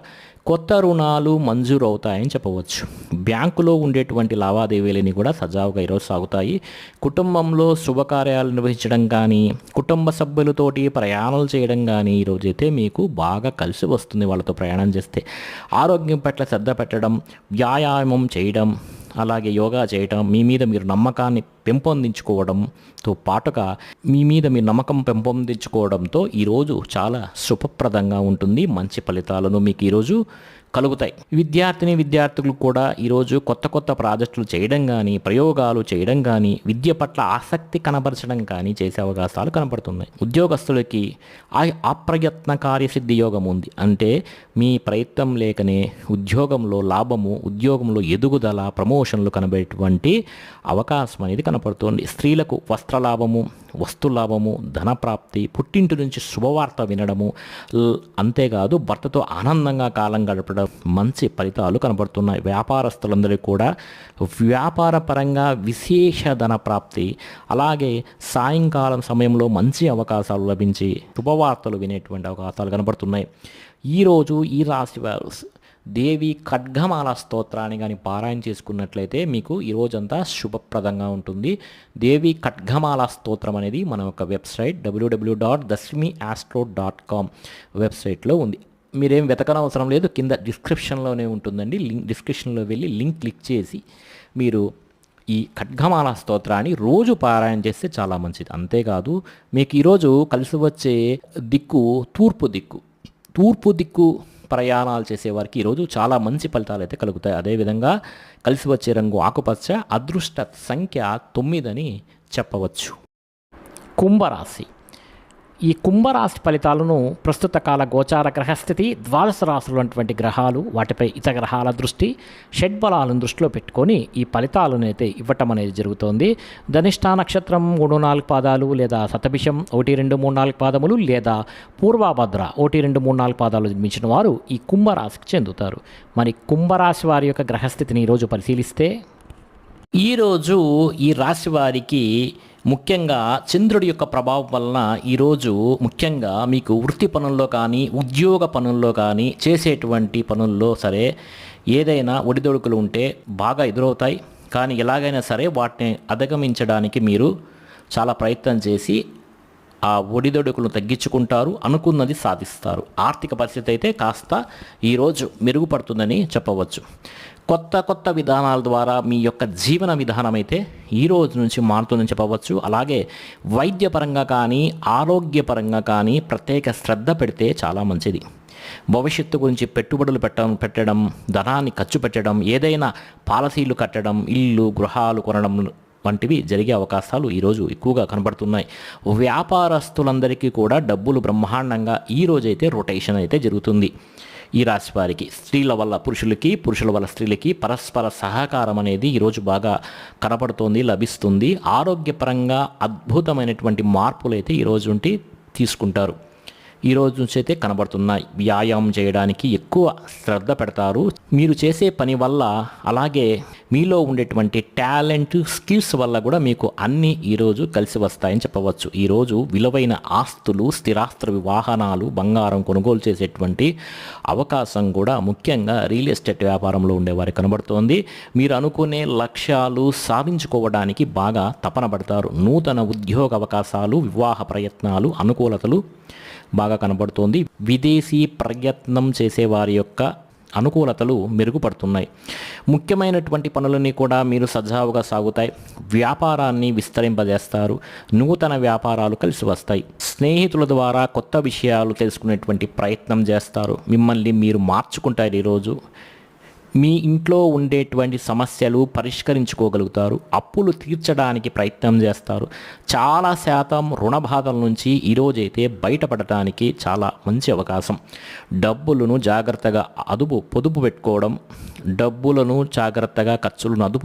కొత్త రుణాలు మంజూరు అవుతాయని చెప్పవచ్చు. బ్యాంకులో ఉండేటువంటి లావాదేవీలని కూడా సజావుగా ఈరోజు సాగుతాయి. కుటుంబంలో శుభకార్యాలు నిర్వహించడం కానీ, కుటుంబ సభ్యులతోటి ప్రయాణాలు చేయడం కానీ ఈరోజైతే మీకు బాగా కలిసి వస్తుంది. వాళ్ళతో ప్రయాణం చేస్తే ఆరోగ్యం పట్ల శ్రద్ధ పెట్టడం, వ్యాయామం చేయడం, అలాగే యోగా చేయటం, మీ మీద మీరు నమ్మకాన్ని పెంపొందించుకోవడంతో పాటుగా మీ మీద మీరు నమ్మకం పెంపొందించుకోవడంతో ఈరోజు చాలా శుభప్రదంగా ఉంటుంది. మంచి ఫలితాలను మీకు ఈరోజు కలుగుతాయి. విద్యార్థులు కూడా ఈరోజు కొత్త ప్రాజెక్టులు చేయడం కానీ, ప్రయోగాలు చేయడం కానీ, విద్య పట్ల ఆసక్తి కనబరచడం కానీ చేసే అవకాశాలు కనపడుతున్నాయి. ఉద్యోగస్తులకి అప్రయత్న కార్యసిద్ధి యోగం ఉంది. అంటే మీ ప్రయత్నం లేకనే ఉద్యోగంలో లాభము, ఉద్యోగంలో ఎదుగుదల, ప్రమోషన్లు కనబడేటువంటి అవకాశం అనేది కనపడుతుంది. స్త్రీలకు వస్త్రలాభము, వస్తులాభము, ధనప్రాప్తి, పుట్టింటి నుంచి శుభవార్త వినడము, అంతేకాదు భర్తతో ఆనందంగా కాలం గడపడం, మంచి ఫలితాలు కనబడుతున్నాయి. వ్యాపారస్తులందరికీ కూడా వ్యాపార పరంగా విశేష ధన ప్రాప్తి, అలాగే సాయంకాలం సమయంలో మంచి అవకాశాలు లభించి శుభవార్తలు వినేటువంటి అవకాశాలు కనబడుతున్నాయి. ఈరోజు ఈ రాశి వారు దేవి ఖడ్గమాల స్తోత్రాన్ని కానీ పారాయణ చేసుకున్నట్లయితే మీకు ఈ రోజంతా శుభప్రదంగా ఉంటుంది. దేవి ఖడ్గమాల స్తోత్రం అనేది మన యొక్క వెబ్సైట్ www.dasmiastro.com వెబ్సైట్లో ఉంది. మీరేం వెతకనవసరం లేదు, కింద డిస్క్రిప్షన్లోనే ఉంటుందండి. డిస్క్రిప్షన్లో వెళ్ళి లింక్ క్లిక్ చేసి మీరు ఈ ఖడ్గమాల స్తోత్రాన్ని రోజు పారాయణ చేస్తే చాలా మంచిది. అంతేకాదు మీకు ఈరోజు కలిసి వచ్చే దిక్కు తూర్పు దిక్కు ప్రయాణాలు చేసేవారికి ఈరోజు చాలా మంచి ఫలితాలు అయితే కలుగుతాయి. అదేవిధంగా కలిసి వచ్చే రంగు ఆకుపచ్చ, అదృష్ట సంఖ్య 9 అని చెప్పవచ్చు. కుంభరాశి. ఈ కుంభరాశి ఫలితాలను ప్రస్తుత కాల గోచార గ్రహస్థితి, ద్వాదశ రాశులు అటువంటి గ్రహాలు, వాటిపై ఇతర గ్రహాల దృష్టి, షడ్బలాలను దృష్టిలో పెట్టుకొని ఈ ఫలితాలను అయితే ఇవ్వటం అనేది జరుగుతోంది. ధనిష్ఠా నక్షత్రం 3-4 పాదాలు లేదా శతభిషం 1-2-3-4 పాదములు లేదా పూర్వభద్ర 1-2-3-4 పాదాలు జన్మించిన వారు ఈ కుంభరాశికి చెందుతారు. మరి కుంభరాశి వారి యొక్క గ్రహస్థితిని ఈరోజు పరిశీలిస్తే ఈరోజు ఈ రాశి వారికి ముఖ్యంగా చంద్రుడి యొక్క ప్రభావం వలన ఈరోజు ముఖ్యంగా మీకు వృత్తి పనుల్లో కానీ ఉద్యోగ పనుల్లో కానీ చేసేటువంటి పనుల్లో సరే ఏదైనా ఒడిదొడుకులు ఉంటే బాగా ఎదురవుతాయి. కానీ ఎలాగైనా సరే వాటిని అధిగమించడానికి మీరు చాలా ప్రయత్నం చేసి ఆ ఒడిదొడుకులను తగ్గించుకుంటారు, అనుకున్నది సాధిస్తారు. ఆర్థిక పరిస్థితి అయితే కాస్త ఈరోజు మెరుగుపడుతుందని చెప్పవచ్చు. కొత్త విధానాల ద్వారా మీ యొక్క జీవన విధానం అయితే ఈ రోజు నుంచి మారుతుందని చెప్పవచ్చు. అలాగే వైద్యపరంగా కానీ ఆరోగ్యపరంగా కానీ ప్రత్యేక శ్రద్ధ పెడితే చాలా మంచిది. భవిష్యత్తు గురించి పెట్టుబడులు పెట్టడం, ధనాన్ని ఖర్చు పెట్టడం, ఏదైనా పాలసీలు కట్టడం, ఇల్లు గృహాలు కొనడం వంటివి జరిగే అవకాశాలు ఈరోజు ఎక్కువగా కనబడుతున్నాయి. వ్యాపారస్తులందరికీ కూడా డబ్బులు బ్రహ్మాండంగా ఈరోజైతే రొటేషన్ అయితే జరుగుతుంది. ఈ రాశి వారికి స్త్రీల వల్ల పురుషులకి, పురుషుల వల్ల స్త్రీలకి పరస్పర సహకారం అనేది ఈరోజు బాగా కనపడుతోంది, లభిస్తుంది. ఆరోగ్యపరంగా అద్భుతమైనటువంటి మార్పులు అయితే ఈరోజు నుండి తీసుకుంటారు. ఈ రోజు నుంచి అయితే కనబడుతున్నాయి. వ్యాయామం చేయడానికి ఎక్కువ శ్రద్ధ పెడతారు. మీరు చేసే పని వల్ల, అలాగే మీలో ఉండేటువంటి టాలెంట్, స్కిల్స్ వల్ల కూడా మీకు అన్నీ ఈరోజు కలిసి వస్తాయని చెప్పవచ్చు. ఈరోజు విలువైన ఆస్తులు, స్థిరాస్తులు, వాహనాలు, బంగారం కొనుగోలు చేసేటువంటి అవకాశం కూడా ముఖ్యంగా రియల్ ఎస్టేట్ వ్యాపారంలో ఉండేవారికి కనబడుతోంది. మీరు అనుకునే లక్ష్యాలు సాధించుకోవడానికి బాగా తపన పడతారు. నూతన ఉద్యోగ అవకాశాలు, వివాహ ప్రయత్నాలు, అనుకూలతలు బాగా కనబడుతోంది. విదేశీ ప్రయత్నం చేసేవారి యొక్క అనుకూలతలు మెరుగుపడుతున్నాయి. ముఖ్యమైనటువంటి పనులన్నీ కూడా మీరు సజావుగా సాగుతాయి. వ్యాపారాన్ని విస్తరింపజేస్తారు. నూతన వ్యాపారాలు కలిసి వస్తాయి. స్నేహితుల ద్వారా కొత్త విషయాలు తెలుసుకునేటువంటి ప్రయత్నం చేస్తారు. మిమ్మల్ని మీరు మార్చుకుంటారు. ఈరోజు మీ ఇంట్లో ఉండేటువంటి సమస్యలు పరిష్కరించుకోగలుగుతారు. అప్పులు తీర్చడానికి ప్రయత్నం చేస్తారు. చాలా శాతం రుణ బాధల నుంచి ఈరోజైతే బయటపడటానికి చాలా మంచి అవకాశం. డబ్బులను జాగ్రత్తగా పొదుపు పెట్టుకోవడం, డబ్బులను జాగ్రత్తగా ఖర్చులను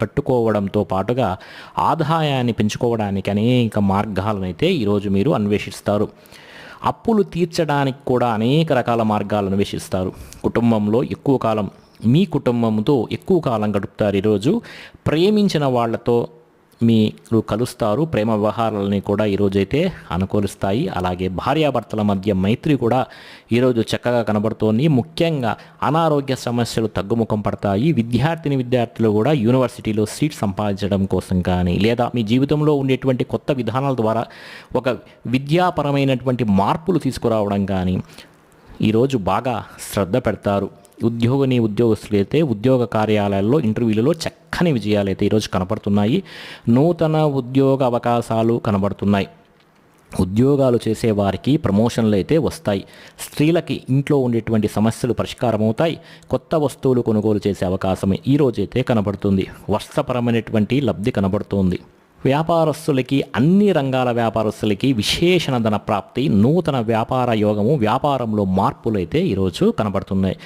పెట్టుకోవడంతో పాటుగా ఆదాయాన్ని పెంచుకోవడానికి అనేక మార్గాలను అయితే ఈరోజు మీరు అన్వేషిస్తారు. అప్పులు తీర్చడానికి కూడా అనేక రకాల మార్గాలను అన్వేషిస్తారు. కుటుంబంలో ఎక్కువ కాలం, మీ కుటుంబంతో ఎక్కువ కాలం గడుపుతారు. ఈరోజు ప్రేమించిన వాళ్ళతో మీరు కలుస్తారు. ప్రేమ వ్యవహారాలని కూడా ఈరోజైతే అనుకూలిస్తాయి. అలాగే భార్యాభర్తల మధ్య మైత్రి కూడా ఈరోజు చక్కగా కనబడుతోంది. ముఖ్యంగా అనారోగ్య సమస్యలు తగ్గుముఖం పడతాయి. విద్యార్థులు కూడా యూనివర్సిటీలో సీట్ సంపాదించడం కోసం కానీ, లేదా మీ జీవితంలో ఉండేటువంటి కొత్త విధానాల ద్వారా ఒక విద్యాపరమైనటువంటి మార్పులు తీసుకురావడం కానీ ఈరోజు బాగా శ్రద్ధ పెడతారు. ఉద్యోగస్తులు అయితే ఉద్యోగ కార్యాలయాల్లో ఇంటర్వ్యూలలో చక్కని విజయాలు అయితే ఈరోజు కనపడుతున్నాయి. నూతన ఉద్యోగ అవకాశాలు కనబడుతున్నాయి. ఉద్యోగాలు చేసేవారికి ప్రమోషన్లు అయితే వస్తాయి. స్త్రీలకి ఇంట్లో ఉండేటువంటి సమస్యలు పరిష్కారం అవుతాయి. కొత్త వస్తువులు కొనుగోలు చేసే అవకాశం ఈరోజైతే కనబడుతుంది. వర్షపరమైనటువంటి లబ్ధి కనబడుతోంది. వ్యాపారస్తులకి, అన్ని రంగాల వ్యాపారస్తులకి విశేషణ ధన ప్రాప్తి, నూతన వ్యాపార యోగము, వ్యాపారంలో మార్పులు అయితే ఈరోజు కనబడుతున్నాయి.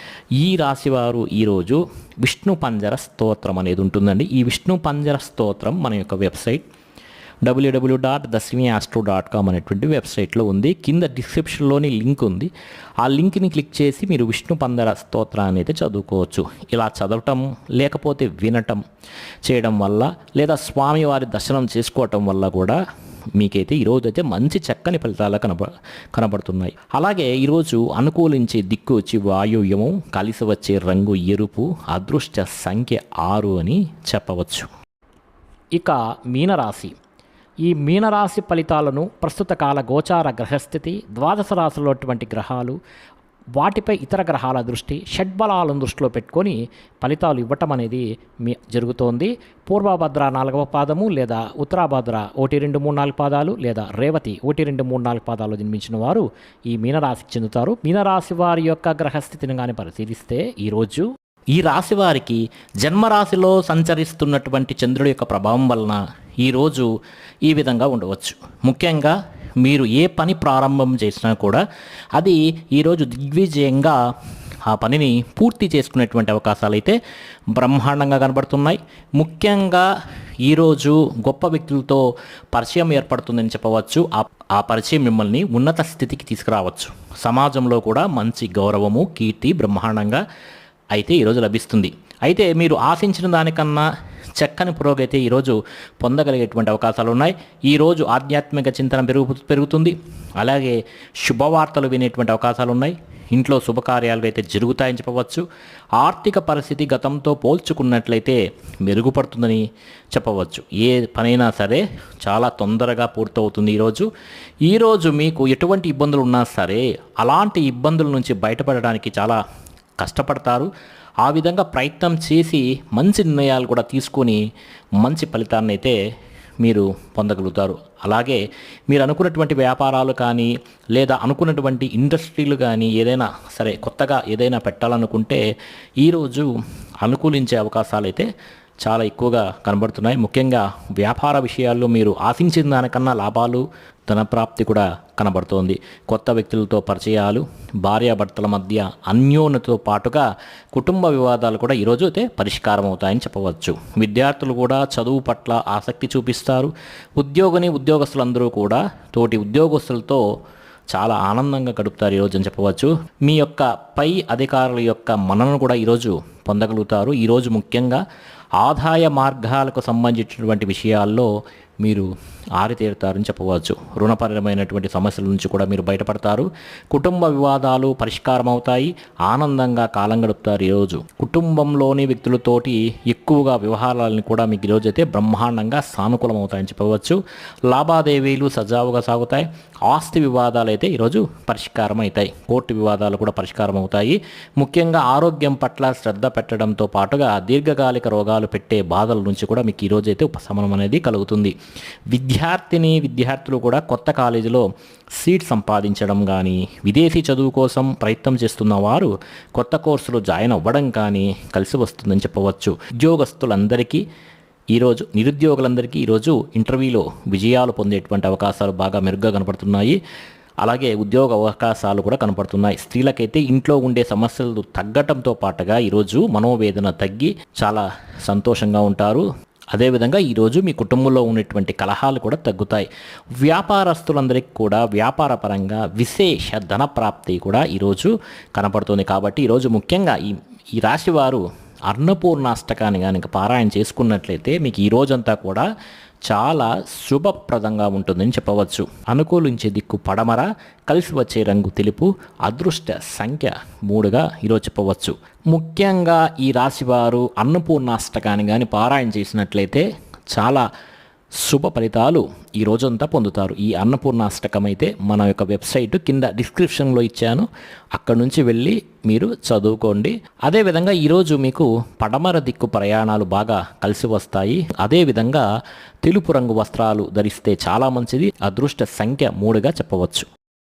ఈ రాశివారు ఈరోజు విష్ణు పంజర స్తోత్రం అనేది ఉంటుందండి. ఈ విష్ణు పంజర స్తోత్రం మన యొక్క వెబ్సైట్ www.dasmiastro.com అనేటువంటి వెబ్సైట్లో ఉంది. కింద డిస్క్రిప్షన్లోని లింక్ ఉంది. ఆ లింక్ని క్లిక్ చేసి మీరు విష్ణు పంజర స్తోత్రాన్ని అయితే చదువుకోవచ్చు. ఇలా చదవటం, లేకపోతే వినటం చేయడం వల్ల, లేదా స్వామివారి దర్శనం చేసుకోవటం వల్ల కూడా మీకైతే ఈరోజు అయితే మంచి చక్కని ఫలితాలు కనబడుతున్నాయి. అలాగే ఈరోజు అనుకూలించే దిక్కు వచ్చి వాయువ్యము, కలిసి వచ్చే రంగు ఎరుపు, అదృష్ట సంఖ్య 6 అని చెప్పవచ్చు. ఇక మీనరాశి. ఈ మీనరాశి ఫలితాలను ప్రస్తుత కాల గోచార గ్రహస్థితి, ద్వాదశ రాశులటువంటి గ్రహాలు, వాటిపై ఇతర గ్రహాల దృష్టి, షడ్బలాలను దృష్టిలో పెట్టుకొని ఫలితాలు ఇవ్వటం అనేది జరుగుతోంది. పూర్వభద్ర 4వ పాదము లేదా ఉత్తరాభద్ర 1, 2, 3, 4 పాదాలు లేదా రేవతి 1, 2, 3, 4 పాదాలు జన్మించిన వారు ఈ మీనరాశికి చెందుతారు. మీనరాశి వారి యొక్క గ్రహస్థితిని కానీ పరిశీలిస్తే ఈరోజు ఈ రాశి వారికి జన్మరాశిలో సంచరిస్తున్నటువంటి చంద్రుడి యొక్క ప్రభావం వలన ఈరోజు ఈ విధంగా ఉండవచ్చు. ముఖ్యంగా మీరు ఏ పని ప్రారంభం చేసినా కూడా అది ఈరోజు దిగ్విజయంగా ఆ పనిని పూర్తి చేసుకునేటువంటి అవకాశాలు అయితే బ్రహ్మాండంగా కనబడుతున్నాయి. ముఖ్యంగా ఈరోజు గొప్ప వ్యక్తులతో పరిచయం ఏర్పడుతుందని చెప్పవచ్చు. ఆ పరిచయం మిమ్మల్ని ఉన్నత స్థితికి తీసుకురావచ్చు. సమాజంలో కూడా మంచి గౌరవము, కీర్తి బ్రహ్మాండంగా అయితే ఈరోజు లభిస్తుంది. అయితే మీరు ఆశించిన దానికన్నా చక్కని పురోగతి ఈరోజు పొందగలిగేటువంటి అవకాశాలు ఉన్నాయి. ఈరోజు ఆధ్యాత్మిక చింతన పెరుగుతుంది. అలాగే శుభవార్తలు వినేటువంటి అవకాశాలు ఉన్నాయి. ఇంట్లో శుభకార్యాలు అయితే జరుగుతాయని చెప్పవచ్చు. ఆర్థిక పరిస్థితి గతంతో పోల్చుకున్నట్లయితే మెరుగుపడుతుందని చెప్పవచ్చు. ఏ పనైనా సరే చాలా తొందరగా పూర్తవుతుంది. ఈరోజు మీకు ఎటువంటి ఇబ్బందులు ఉన్నా సరే అలాంటి ఇబ్బందుల నుంచి బయటపడడానికి చాలా కష్టపడతారు. ఆ విధంగా ప్రయత్నం చేసి మంచి నిర్ణయాలు కూడా తీసుకొని మంచి ఫలితాన్ని అయితే మీరు పొందగలుగుతారు. అలాగే మీరు అనుకున్నటువంటి వ్యాపారాలు కానీ లేదా అనుకున్నటువంటి ఇండస్ట్రీలు కానీ ఏదైనా సరే కొత్తగా ఏదైనా పెట్టాలనుకుంటే ఈరోజు అనుకూలించే అవకాశాలు అయితే చాలా ఎక్కువగా కనబడుతున్నాయి. ముఖ్యంగా వ్యాపార విషయాల్లో మీరు ఆశించిన దానికన్నా లాభాలు, ధనప్రాప్తి కూడా కనబడుతోంది. కొత్త వ్యక్తులతో పరిచయాలు, భార్యాభర్తల మధ్య అన్యోన్యతతో పాటుగా కుటుంబ వివాదాలు కూడా ఈరోజు అయితే పరిష్కారం అవుతాయని చెప్పవచ్చు. విద్యార్థులు కూడా చదువు పట్ల ఆసక్తి చూపిస్తారు. ఉద్యోగస్తులందరూ కూడా తోటి ఉద్యోగస్తులతో చాలా ఆనందంగా గడుపుతారు ఈరోజు అని చెప్పవచ్చు. మీ యొక్క పై అధికారుల యొక్క మన్ననను కూడా ఈరోజు పొందగలుగుతారు. ఈరోజు ముఖ్యంగా ఆదాయ మార్గాలకు సంబంధించినటువంటి విషయాల్లో మీరు ఆరితేరుతారని చెప్పవచ్చు. రుణపరమైనటువంటి సమస్యల నుంచి కూడా మీరు బయటపడతారు. కుటుంబ వివాదాలు పరిష్కారం అవుతాయి. ఆనందంగా కాలం గడుపుతారు. ఈరోజు కుటుంబంలోని వ్యక్తులతోటి ఎక్కువగా వ్యవహారాలను కూడా మీకు ఈరోజు అయితే బ్రహ్మాండంగా సానుకూలం అవుతాయని చెప్పవచ్చు. లావాదేవీలు సజావుగా సాగుతాయి. ఆస్తి వివాదాలు అయితే ఈరోజు పరిష్కారం అవుతాయి. కోర్టు వివాదాలు కూడా పరిష్కారం అవుతాయి. ముఖ్యంగా ఆరోగ్యం పట్ల శ్రద్ధ పెట్టడంతో పాటుగా దీర్ఘకాలిక రోగాలు పెట్టే బాధల నుంచి కూడా మీకు ఈరోజు అయితే ఉపశమనం అనేది కలుగుతుంది. విద్యార్థులు కూడా కొత్త కాలేజీలో సీట్ సంపాదించడం కానీ, విదేశీ చదువు కోసం ప్రయత్నం చేస్తున్న వారు కొత్త కోర్సులో జాయిన్ అవ్వడం కానీ కలిసి వస్తుందని చెప్పవచ్చు. నిరుద్యోగులందరికీ ఈరోజు ఇంటర్వ్యూలో విజయాలు పొందేటువంటి అవకాశాలు బాగా మెరుగ్గా కనపడుతున్నాయి. అలాగే ఉద్యోగ అవకాశాలు కూడా కనపడుతున్నాయి. స్త్రీలకైతే ఇంట్లో ఉండే సమస్యలు తగ్గటంతో పాటుగా ఈరోజు మనోవేదన తగ్గి చాలా సంతోషంగా ఉంటారు. అదేవిధంగా ఈరోజు మీ కుటుంబంలో ఉన్నటువంటి కలహాలు కూడా తగ్గుతాయి. వ్యాపారస్తులందరికీ కూడా వ్యాపార పరంగా విశేష ధన ప్రాప్తి కూడా ఈరోజు కనపడుతుంది. కాబట్టి ఈరోజు ముఖ్యంగా ఈ రాశి వారు అన్నపూర్ణాష్టకాన్ని కనుక పారాయణ చేసుకున్నట్లయితే మీకు ఈ రోజంతా కూడా చాలా శుభప్రదంగా ఉంటుందని చెప్పవచ్చు. అనుకూలించే దిక్కు పడమర, కలిసి వచ్చే రంగు తెలుపు, అదృష్ట సంఖ్య 3గా ఈరోజు చెప్పవచ్చు. ముఖ్యంగా ఈ రాశివారు అన్నపూర్ణాష్టకాన్ని కానీ పారాయణ చేసినట్లయితే చాలా శుభ ఫలితాలు ఈ రోజంతా పొందుతారు. ఈ అన్నపూర్ణాష్టకం అయితే మన యొక్క వెబ్సైట్ కింద డిస్క్రిప్షన్లో ఇచ్చాను, అక్కడ నుంచి వెళ్ళి మీరు చదువుకోండి. అదేవిధంగా ఈరోజు మీకు పడమర దిక్కు ప్రయాణాలు బాగా కలిసి వస్తాయి. అదేవిధంగా తెలుపు రంగు వస్త్రాలు ధరిస్తే చాలా మంచిది. అదృష్ట సంఖ్య 3గా చెప్పవచ్చు.